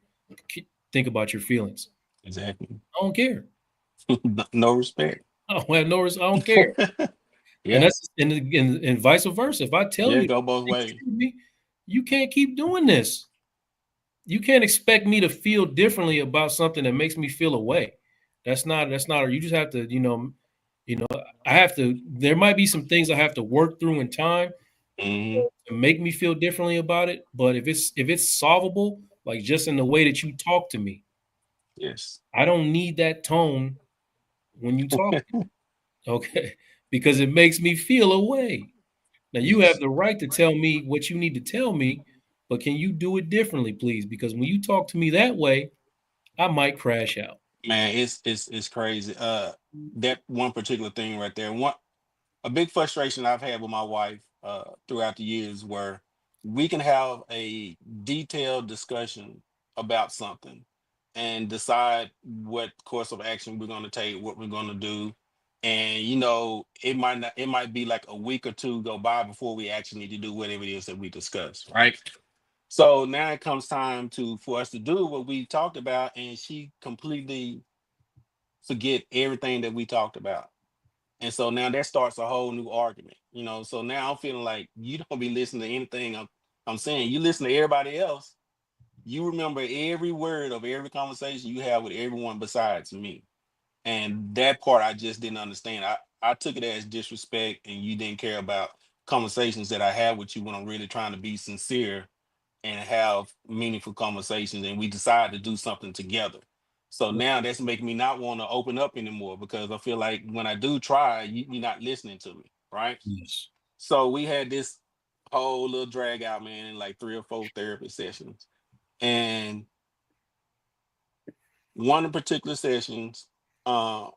think about your feelings? Exactly. I don't care. No respect. I don't have no. I don't care. And Yeah. that's and vice versa. If I tell Yeah. you Go both things ways. trigger me, you can't keep doing this. You can't expect me to feel differently about something that makes me feel away. That's not. You just have to. I have to. There might be some things I have to work through in time Hmm. to make me feel differently about it. But if it's solvable, like just in the way that you talk to me, Yes. I don't need that tone when you talk to me, okay? Because it makes me feel away. Now you have Yes. the right to tell me what you need to tell me, but can you do it differently, please? Because when you talk to me that way, I might crash out. Man, it's crazy. That one particular thing right there. One A big frustration I've had with my wife throughout the years, where we can have a detailed discussion about something and decide what course of action we're going to take, what we're going to do. And it might be like a week or two go by before we actually need to do whatever it is that we discuss, right? So now it comes time for us to do what we talked about, and she completely forget everything that we talked about. And so now that starts a whole new argument. So now I'm feeling like you don't be listening to anything I'm saying. You listen to everybody else. You remember every word of every conversation you have with everyone besides me. And that part I just didn't understand. I took it as disrespect, and you didn't care about conversations that I have with you when I'm really trying to be sincere and have meaningful conversations, and we decide to do something together. So now that's making me not want to open up anymore, because I feel like when I do try, you're not listening to me, right? Yes. So we had this whole little drag out, man, in like 3 or 4 therapy sessions. And one of the particular sessions uh,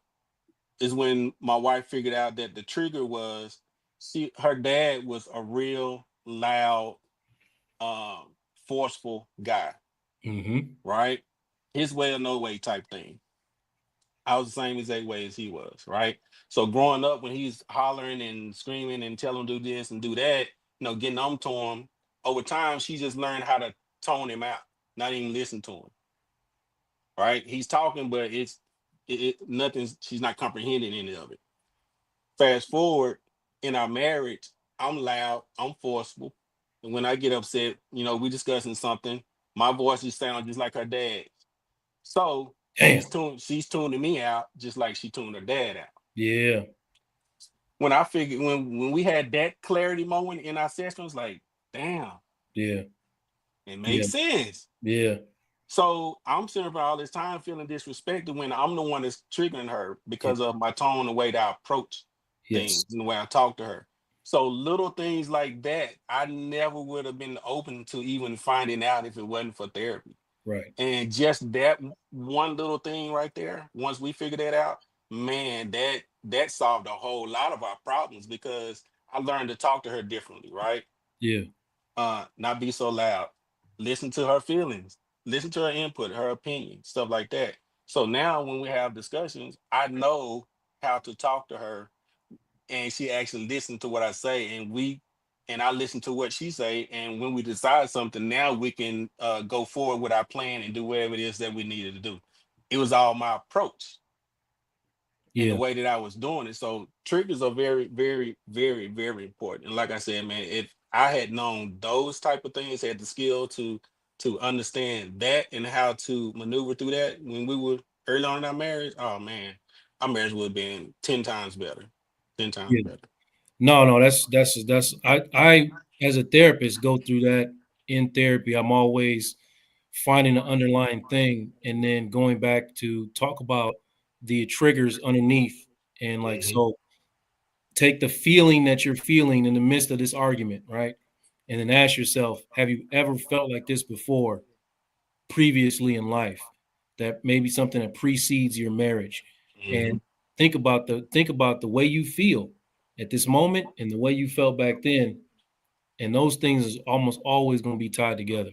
is when my wife figured out that the trigger was her dad was a real loud, um, forceful guy, right? His way or no way type thing. I was the same exact way as he was, right? So growing up, when he's hollering and screaming and telling him to do this and do that, getting on to him, over time, she just learned how to tone him out, not even listen to him, right? He's talking, but nothing's, she's not comprehending any of it. Fast forward in our marriage, I'm loud, I'm forceful. And when I get upset, we discussing something, my voice just sounds just like her dad's. So she's tuning me out just like she tuned her dad out. Yeah. When I figured when we had that clarity moment in our session, it's like, damn. Yeah. It makes sense. Yeah. So I'm sitting for all this time feeling disrespected when I'm the one that's triggering her because of my tone, the way that I approach things, and the way I talk to her. So little things like that, I never would have been open to even finding out if it wasn't for therapy. Right. And just that one little thing right there, once we figured that out, man, that solved a whole lot of our problems because I learned to talk to her differently, right? Yeah. Not be so loud. Listen to her feelings. Listen to her input, her opinion, stuff like that. So now when we have discussions, I know how to talk to her, and she actually listened to what I say, and I listen to what she say, and when we decide something, now we can go forward with our plan and do whatever it is that we needed to do. It was all my approach and the way that I was doing it. So triggers are very, very, very, very important. And like I said, man, if I had known those type of things, had the skill to understand that and how to maneuver through that when we were early on in our marriage, oh man, our marriage would have been 10 times better. 10 times better. No, that's I as a therapist go through that in therapy. I'm always finding the underlying thing and then going back to talk about the triggers underneath. And like, so take the feeling that you're feeling in the midst of this argument, right? And then ask yourself, have you ever felt like this before previously in life? That maybe something that precedes your marriage. And think about the way you feel at this moment and the way you felt back then. And those things is almost always going to be tied together.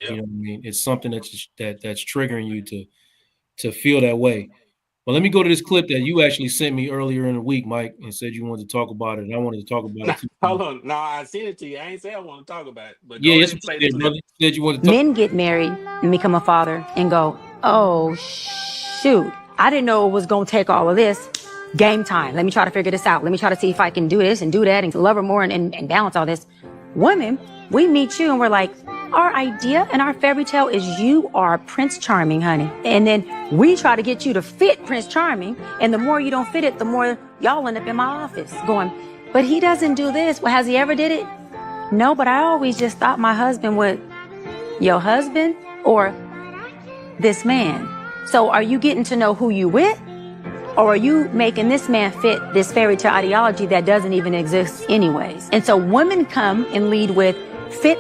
Yep. You know what I mean? It's something that's triggering you to feel that way. But let me go to this clip that you actually sent me earlier in the week, Mike, and said you wanted to talk about it. And I wanted to talk about it too. Hold on. No, I sent it to you. I ain't say I want to talk about it. But Yeah, go yes, ahead and play you the brother. clip. You said you wanted to talk. Men get married and become a father and go, oh, shoot, I didn't know it was going to take all of this. Game time. Let me try to figure this out. Let me try to see if I can do this and do that and love her more and balance all this. Women, we meet you and we're like, our idea and our fairy tale is you are Prince Charming, honey. And then we try to get you to fit Prince Charming. And the more you don't fit it, the more y'all end up in my office going, but he doesn't do this. Well, has he ever did it? No, but I always just thought my husband would. Your husband or this man? So are you getting to know who you with? Or are you making this man fit this fairy tale ideology that doesn't even exist anyways? And so women come and lead with fit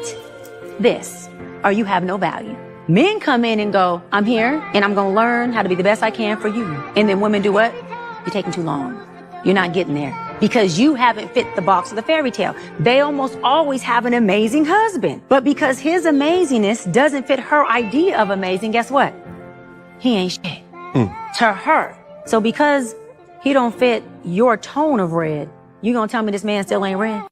this, or you have no value. Men come in and go, I'm here and I'm going to learn how to be the best I can for you. And then women do what? You're taking too long. You're not getting there because you haven't fit the box of the fairy tale. They almost always have an amazing husband, but because his amazingness doesn't fit her idea of amazing, guess what? He ain't shit to her. So because he don't fit your tone of red, you gonna tell me this man still ain't red?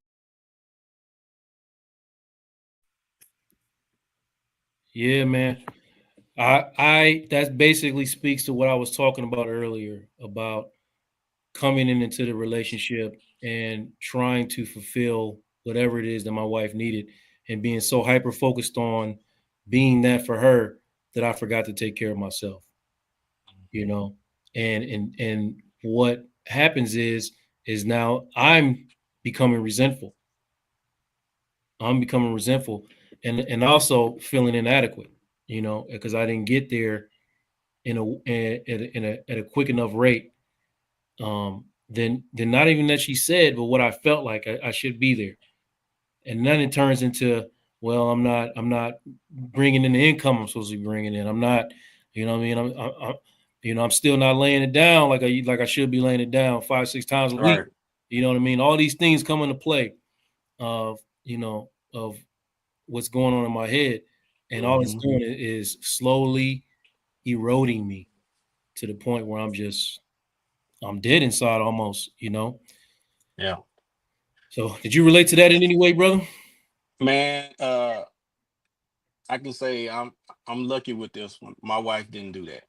Yeah, man. I that basically speaks to what I was talking about earlier about coming into the relationship and trying to fulfill whatever it is that my wife needed and being so hyper focused on being that for her that I forgot to take care of myself. And what happens is now I'm becoming resentful. And also feeling inadequate, because I didn't get there at a quick enough rate. Then not even that she said, but what I felt like I should be there. And then it turns into, well, I'm not bringing in the income I'm supposed to be bringing in. I'm not, I'm still not laying it down like I should be laying it down 5-6 times a week. You know what I mean? All these things come into play of what's going on in my head. And all it's doing is slowly eroding me to the point where I'm dead inside almost, you know? Yeah. So did you relate to that in any way, brother? Man, I can say I'm lucky with this one. My wife didn't do that.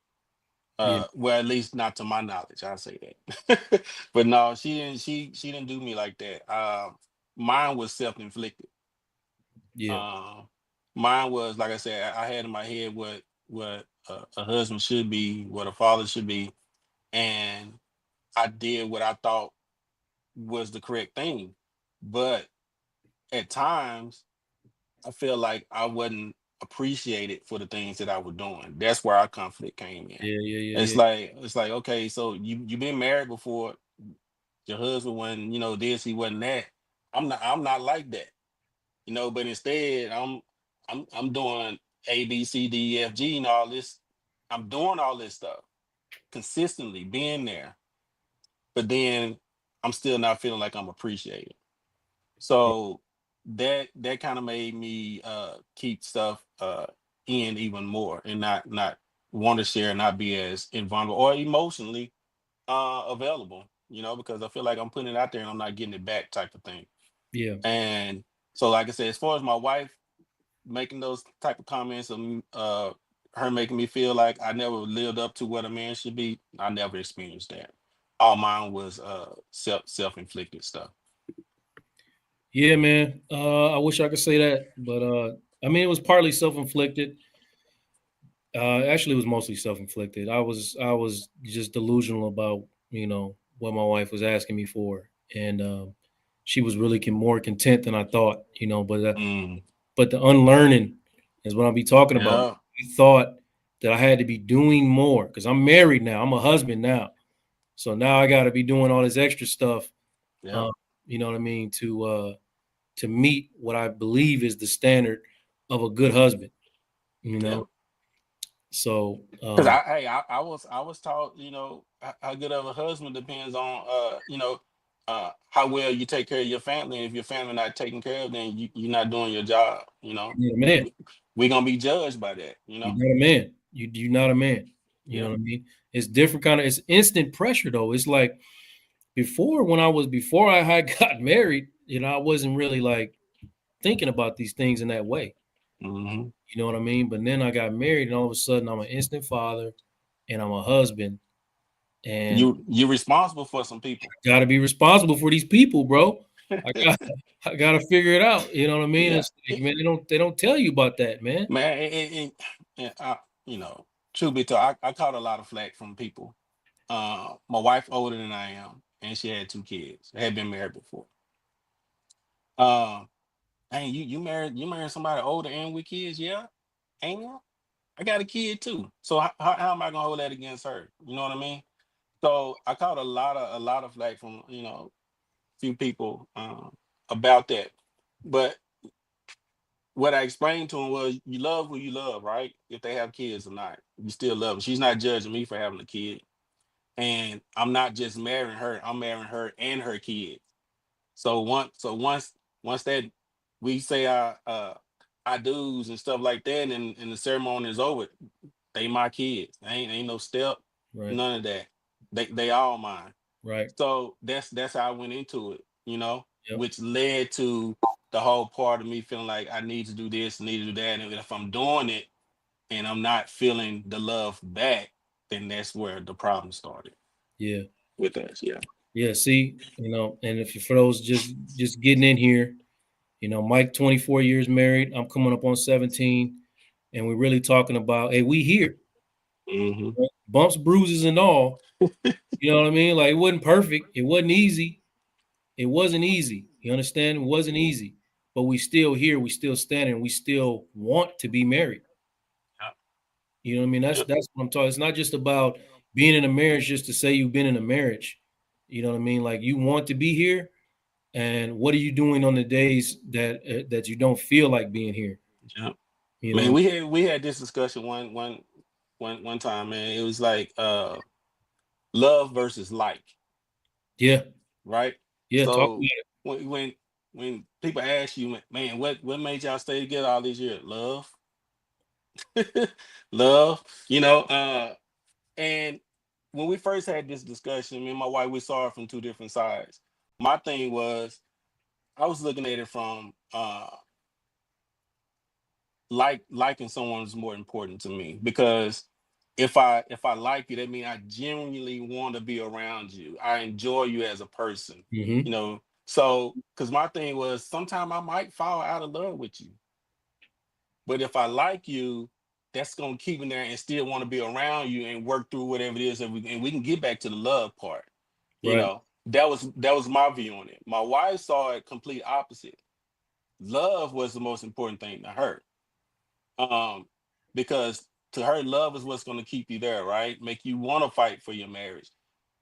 Yeah, Well, at least not to my knowledge, I'll say that. But no, she didn't do me like that. Mine was self-inflicted. yeah, Uh, Mine was, like I said, I had in my head what a husband should be, what a father should be, and I did what I thought was the correct thing. But at times, I feel like I wasn't appreciated for the things that I was doing. That's where our conflict came in. yeah, yeah, yeah, It's yeah, like okay, so you've been married before. Your husband wasn't, this, he wasn't that. I'm not like that, but instead I'm doing A, B, C, D, E, F, G and all this. I'm doing all this stuff consistently, being there, but then I'm still not feeling like I'm appreciated. yeah, So that kind of made me keep stuff in even more and not want to share, not be as invulnerable or emotionally available, because I feel like I'm putting it out there and I'm not getting it back type of thing. yeah, And so, like I said, as far as my wife making those type of comments of her making me feel like I never lived up to what a man should be, I never experienced that. All mine was self-inflicted stuff. yeah, man. I wish I could say that, but I mean, it was partly self-inflicted. Actually, it was mostly self-inflicted. I was just delusional about what my wife was asking me for, and she was really more content than I thought. Mm, But the unlearning is what I'll be talking about. yeah, I thought that I had to be doing more because I'm married now. I'm a husband now, so now I got to be doing all this extra stuff. yeah, Uh, you know what I mean to meet what I believe is the standard of a good husband. You yeah. know, so Because I was taught, how good of a husband depends on how well you take care of your family. And if your family not taken care of, then you're not doing your job. you're a man. We're gonna be judged by that. You're not a man. You're not a man. You know Yeah. what I mean? It's different kind of. It's instant pressure though. It's like before I had got married. I wasn't really like thinking about these things in that way. Hmm. You know what I mean? But then I got married, and all of a sudden I'm an instant father, and I'm a husband, and You're responsible for some people. got to be responsible for these people, bro. I got I got to figure it out. You know what I mean? Yeah, It's like, man, they don't tell you about that, man. man. And truth be told, I caught a lot of flack from people. My wife older than I am, and she had 2 kids. Had been married before. Um, hey, you married somebody older and with kids? Yeah, ain't you? I got a kid too. So how am I gonna hold that against her? You know what I mean? So I caught a lot of flack from few people about that. But what I explained to him was, you love who you love, right? If they have kids or not, you still love them. She's not judging me for having a kid, and I'm not just marrying her. I'm marrying her and her kids. So once that we say our dues and stuff like that, and the ceremony is over, they my kids. Ain't no step, Right, none of that. They all mine. right. So that's how I went into it, Yep. which led to the whole part of me feeling like I need to do this, need to do that. And if I'm doing it and I'm not feeling the love back, then that's where the problem started Yeah. with us. Yeah. Yeah. See, and if for those just getting in here, Mike, 24 years married. I'm coming up on 17, and we're really talking about, hey, we here, Hmm. right? Bumps, bruises, and all. You know what I mean? Like it wasn't perfect. It wasn't easy. It wasn't easy. You understand? It wasn't easy. But we still here. We still standing. We still want to be married. You know what I mean? That's Yeah. that's what I'm talking. It's not just about being in a marriage just to say you've been in a marriage. You know what I mean? Like you want to be here, and what are you doing on the days that you don't feel like being here? Yeah. You Man, know? we had this discussion one time, man. It was like love versus like, Yeah, right? yeah. Talk about So it. when people ask you, man, what made y'all stay together all these years? Love. Love, and when we first had this discussion, me and my wife, we saw it from two different sides. My thing was, I was looking at it from liking someone is more important to me, because if I like you, that means I genuinely want to be around you. I enjoy you as a person, Mm-hmm. So, because my thing was, sometimes I might fall out of love with you, but if I like you, that's gonna keep me there and still want to be around you and work through whatever it is, and we can get back to the love part. Right. That was my view on it. My wife saw it complete opposite. Love was the most important thing to her, um, because to her, love is what's going to keep you there, right? Make you want to fight for your marriage.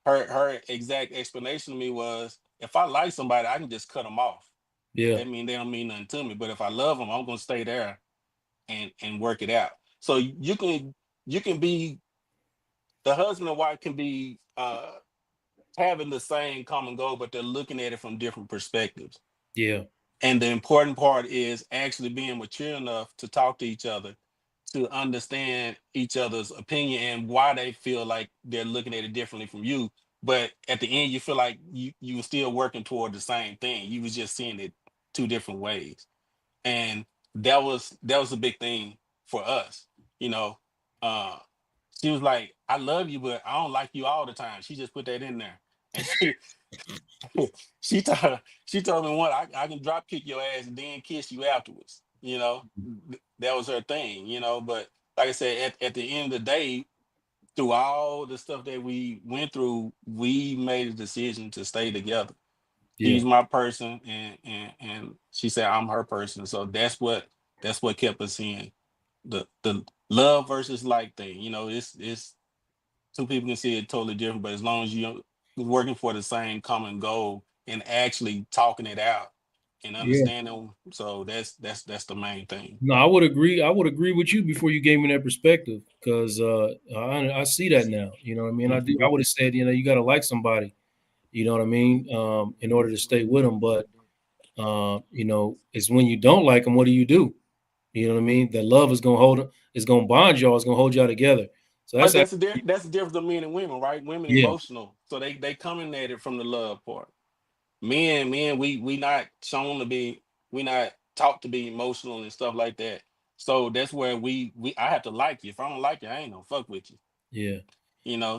Her exact explanation to me was, if I like somebody, I can just cut them off. Yeah. That mean they don't mean nothing to me. But if I love them, I'm going to stay there and work it out. So you can be, the husband and wife can be having the same common goal, but they're looking at it from different perspectives. Yeah. And the important part is actually being mature enough to talk to each other, to understand each other's opinion and why they feel like they're looking at it differently from you. But at the end, you feel like you were still working toward the same thing. You was just seeing it two different ways. And that was a big thing for us. You know, uh, she was like, "I love you, but I don't like you all the time." She just put that in there, and she told me, one, I can drop kick your ass and then kiss you afterwards. That was her thing. But like I said, at the end of the day, through all the stuff that we went through, we made a decision to stay together. Yeah. She's my person, and she said I'm her person. So that's what kept us in the love versus like thing. It's two people can see it totally different, but as long as you're working for the same common goal and actually talking it out and Yeah. understanding, so that's the main thing. No, I would agree. I would agree with you before you gave me that perspective, because I see that now. You know what I mean? I do. Mhm. I would have said, you got to like somebody. You know what I mean? In order to stay with them, but it's when you don't like them. What do you do? You know what I mean? That love is gonna hold. It's gonna bond y'all. It's gonna hold y'all together. So But that's that's the difference of men and women, right? Women yeah, emotional, so they coming at it from the love part. Men, we not shown to be, we not taught to be emotional and stuff like that. So that's where we I have to like you. If I don't like you, I ain't gonna fuck with you. yeah,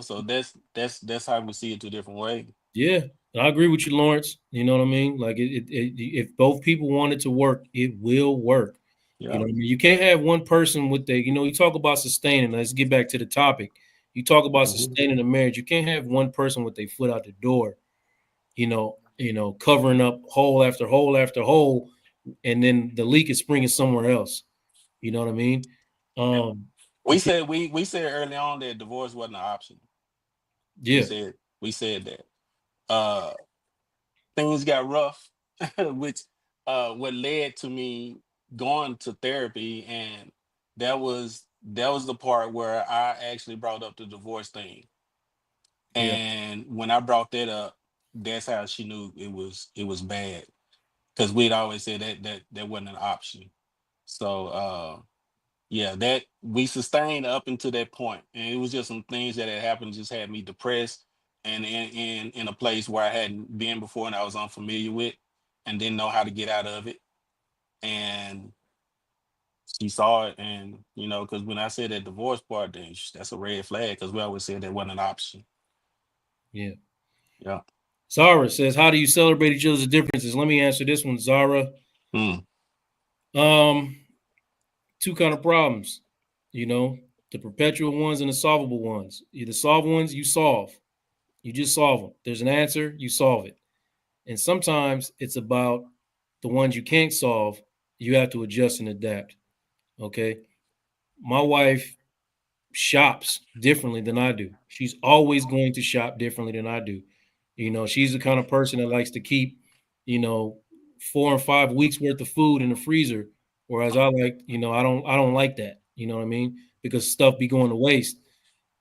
So that's how we see it two different ways. yeah. I agree with you, Lawrence. You know what I mean? Like if both people want it to work, it will work. You know Yeah. what I mean? You can't have one person with you talk about sustaining. Let's get back to the topic. You talk about Mhm. sustaining a marriage. You can't have one person with their foot out the door, covering up hole after hole after hole, and then the leak is springing somewhere else. You know what I mean? We You can't, said we said early on that divorce wasn't an option. We yeah, said we said that. Uh Things got rough, which what led to me going to therapy, and that was the part where I actually brought up the divorce thing. yeah, And when I brought that up, that's how she knew it was bad, because we'd always said that wasn't an option. So yeah, that we sustained up until that point, and it was just some things that had happened just had me depressed, and in a place where I hadn't been before and I was unfamiliar with, and didn't know how to get out of it. And she saw it, and because when I said that divorce part, then that's a red flag, because we always said that wasn't an option. yeah. Yeah. Zara says, "How do you celebrate each other's differences?" Let me answer this one, Zara. Mm. Um, Two kind of problems, you know, the perpetual ones and the solvable ones. The solve ones you solve, you just solve them. There's an answer, you solve it. And sometimes it's about the ones you can't solve. You have to adjust and adapt. Okay, my wife shops differently than I do. She's always going to shop differently than I do. She's the kind of person that likes to keep, you know, 4 and 5 weeks worth of food in the freezer. Whereas I like, I don't like that. You know what I mean? Because stuff be going to waste.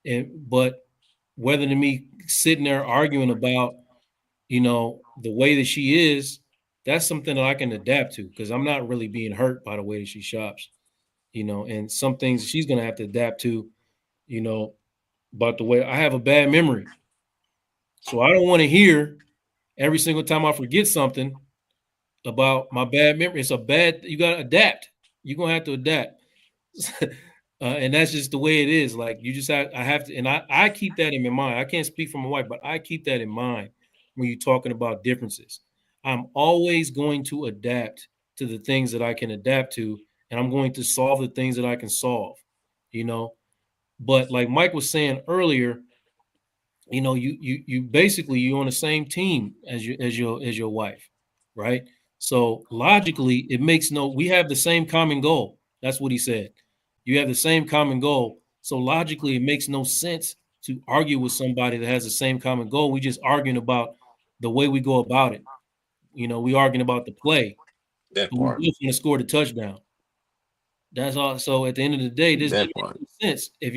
But whether to me sitting there arguing about, the way that she is, that's something that I can adapt to because I'm not really being hurt by the way that she shops. you know, and some things she's gonna have to adapt to, you know, about the way I have a bad memory. So I don't want to hear every single time I forget something about my bad memory. It's a bad, you gotta adapt. You're gonna have to adapt. And that's just the way it is. Like you just have, I have to, and I keep that in my mind. I can't speak for my wife, but I keep that in mind when you're talking about differences. I'm always going to adapt to the things that I can adapt to, and I'm going to solve the things that I can solve, you know. But like Mike was saying earlier, you know, you basically you're on the same team as your wife, right? So logically, it makes no. We have the same common goal. That's what he said. You have the same common goal. So logically, it makes no sense to argue with somebody that has the same common goal. We just arguing about the way we go about it. You know, we arguing about the play, That but we part. both want to score the touchdown. That's all. So at the end of the day, this That doesn't make part. no sense. If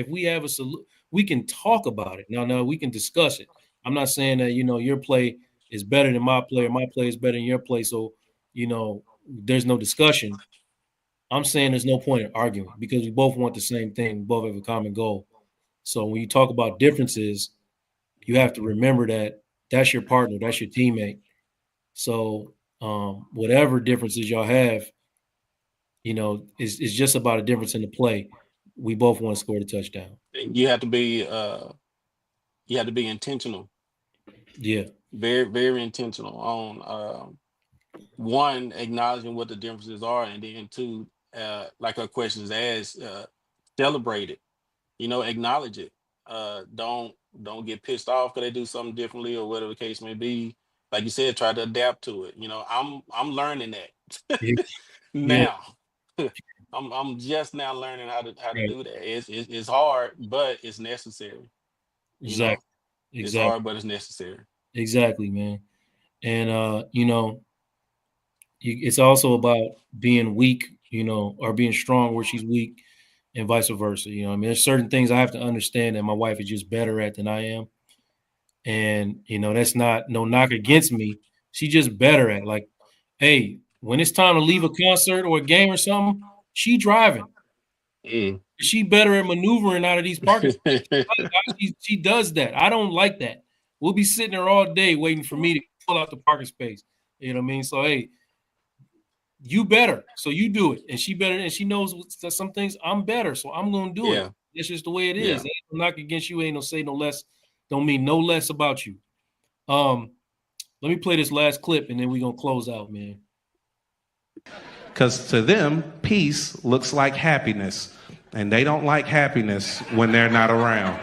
we have a solution, we can talk about it. No, we can discuss it. I'm not saying that your play is better than my play or my play is better than your play. So there's no discussion. I'm saying there's no point in arguing because we both want the same thing. We both have a common goal. So when you talk about differences, you have to remember that that's your partner, that's your teammate. So whatever differences y'all have, it's just about a difference in the play. We both want to score the touchdown. You have to be intentional, Yeah. very, very intentional on one, acknowledging what the differences are, and then two, like our questions asked, celebrate it. Acknowledge it. Don't get pissed off because they do something differently or whatever the case may be. Like you said, try to adapt to it. I'm learning that Yeah. Yeah. now. I'm just now learning how to Right. do that. It's hard, but it's necessary. You know, Exactly. it's Exactly. hard, but it's necessary. Exactly, man. And it's also about being weak, or being strong where she's weak, and vice versa. I mean, there's certain things I have to understand that my wife is just better at than I am, and that's not no knock against me. She's just better at, like, hey, when it's time to leave a concert or a game or something, she driving. Mm. She better at maneuvering out of these parking spaces. She does that. I don't like that. We'll be sitting there all day waiting for me to pull out the parking space. You know what I mean? So hey, you better. So you do it, and she better, and she knows that some things I'm better, so I'm gonna do it. Yeah, That's just the way it is. yeah. Ain't no knock against you. Ain't no say no less. Don't mean no less about you. Um, Let me play this last clip, and then we're gonna close out, man. Because to them, peace looks like happiness. And they don't like happiness when they're not around.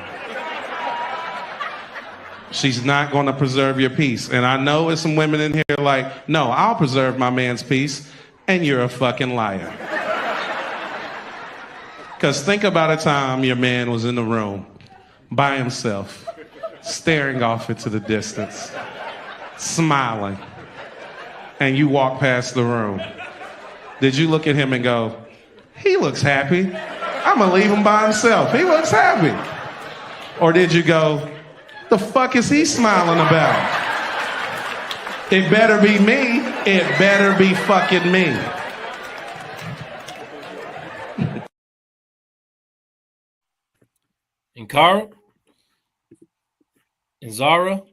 She's not going to preserve your peace. And I know there's some women in here like, no, I'll preserve my man's peace. And you're a fucking liar. Because think about a time your man was in the room by himself, staring off into the distance, smiling. And you walk past the room. Did you look at him and go, he looks happy. I'm gonna leave him by himself. He looks happy. Or did you go, the fuck is he smiling about? It better be me. It better be fucking me. And Cara and Zara,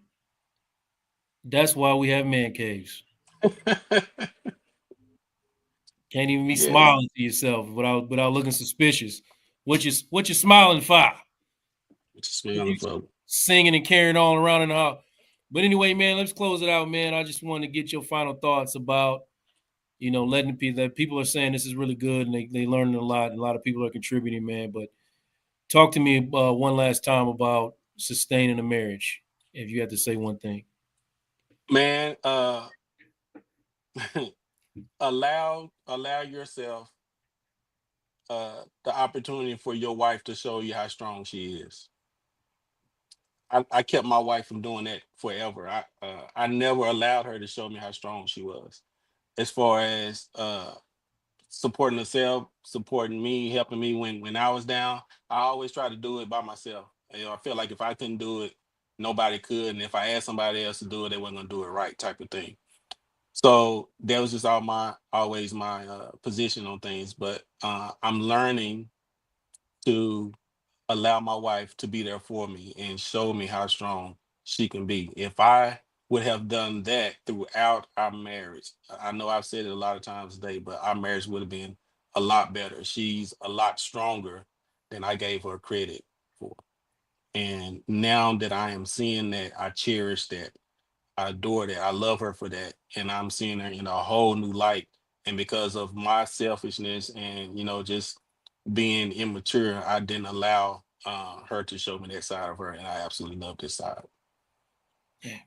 that's why we have man caves. Can't even be Yeah. smiling to yourself without looking suspicious. What you smiling for? Just smiling for. Singing and carrying on around in the house. But anyway, man, let's close it out, man. I just wanted to get your final thoughts about, letting people are saying this is really good and they learning a lot. And a lot of people are contributing, man. But talk to me one last time about sustaining a marriage, if you had to say one thing. Man, allow yourself the opportunity for your wife to show you how strong she is. I kept my wife from doing that forever. I never allowed her to show me how strong she was, as far as supporting herself, supporting me, helping me when I was down. I always try to do it by myself. I feel like if I couldn't do it, nobody could, and if I asked somebody else to do it, they weren't gonna do it right, type of thing. So that was just always my position on things. But I'm learning to allow my wife to be there for me and show me how strong she can be. If I would have done that throughout our marriage, I know I've said it a lot of times today, but our marriage would have been a lot better. She's a lot stronger than I gave her credit for. And now that I am seeing that, I cherish that. I adore that. I love her for that. And I'm seeing her in a whole new light. And because of my selfishness and, just being immature, I didn't allow her to show me that side of her. And I absolutely love this side. Yeah.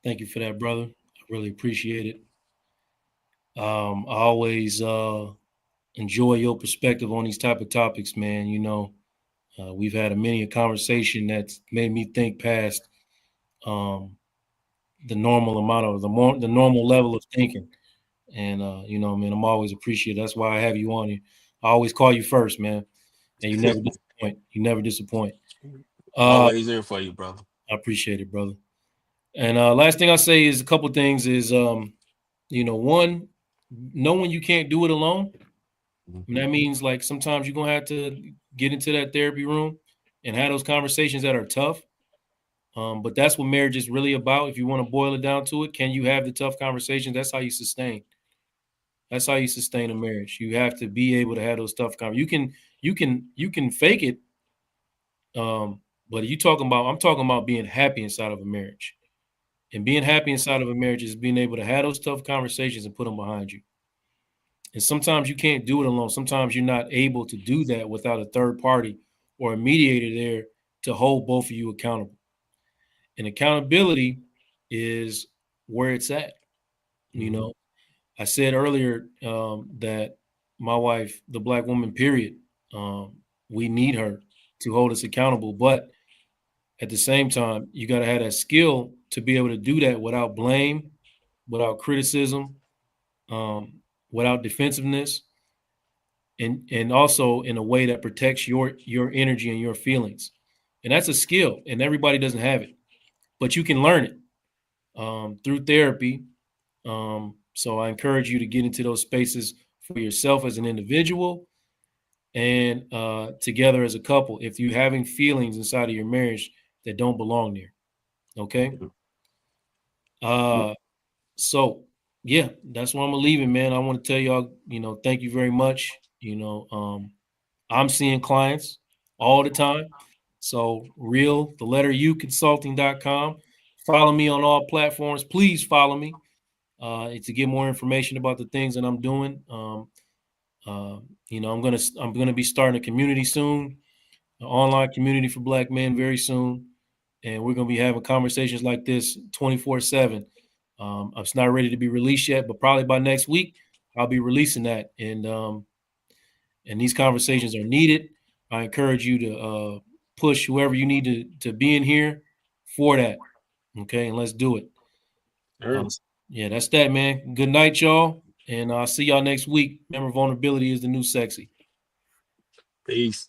Thank you for that, brother. I really appreciate it. I always enjoy your perspective on these type of topics, man. We've had many a conversation that's made me think past the normal amount of the normal level of thinking. And man, I'm always appreciative. That's why I have you on here. I always call you first, man. And you never disappoint. You never disappoint. Always there for you, brother. I appreciate it, brother. And last thing I say is a couple things is one, knowing you can't do it alone. And that means like sometimes you're gonna have to get into that therapy room and have those conversations that are tough. But that's what marriage is really about. If you want to boil it down to it, can you have the tough conversations? That's how you sustain. That's how you sustain a marriage. You have to be able to have those tough conversations. You can fake it. But I'm talking about being happy inside of a marriage. And being happy inside of a marriage is being able to have those tough conversations and put them behind you. And sometimes you can't do it alone. Sometimes you're not able to do that without a third party or a mediator there to hold both of you accountable. And accountability is where it's at. I said earlier that my wife, the Black woman, period, we need her to hold us accountable. But at the same time, you got to have that skill to be able to do that without blame, without criticism, without defensiveness, and also in a way that protects your energy and your feelings. And that's a skill, and everybody doesn't have it, but you can learn it through therapy. So I encourage you to get into those spaces for yourself as an individual and together as a couple if you're having feelings inside of your marriage that don't belong there. Okay. So yeah, that's where I'm gonna leave it, man. I want to tell y'all, thank you very much. I'm seeing clients all the time. So the letter U consulting.com. Follow me on all platforms. Please follow me to get more information about the things that I'm doing. I'm gonna be starting a community soon, an online community for Black men very soon, and we're gonna be having conversations like this 24/7. It's not ready to be released yet, but probably by next week I'll be releasing that. And these conversations are needed. I encourage you to push whoever you need to be in here for that. Okay, and let's do it. Yeah, that's that, man. Good night, y'all. And I'll see y'all next week. Remember, vulnerability is the new sexy. Peace.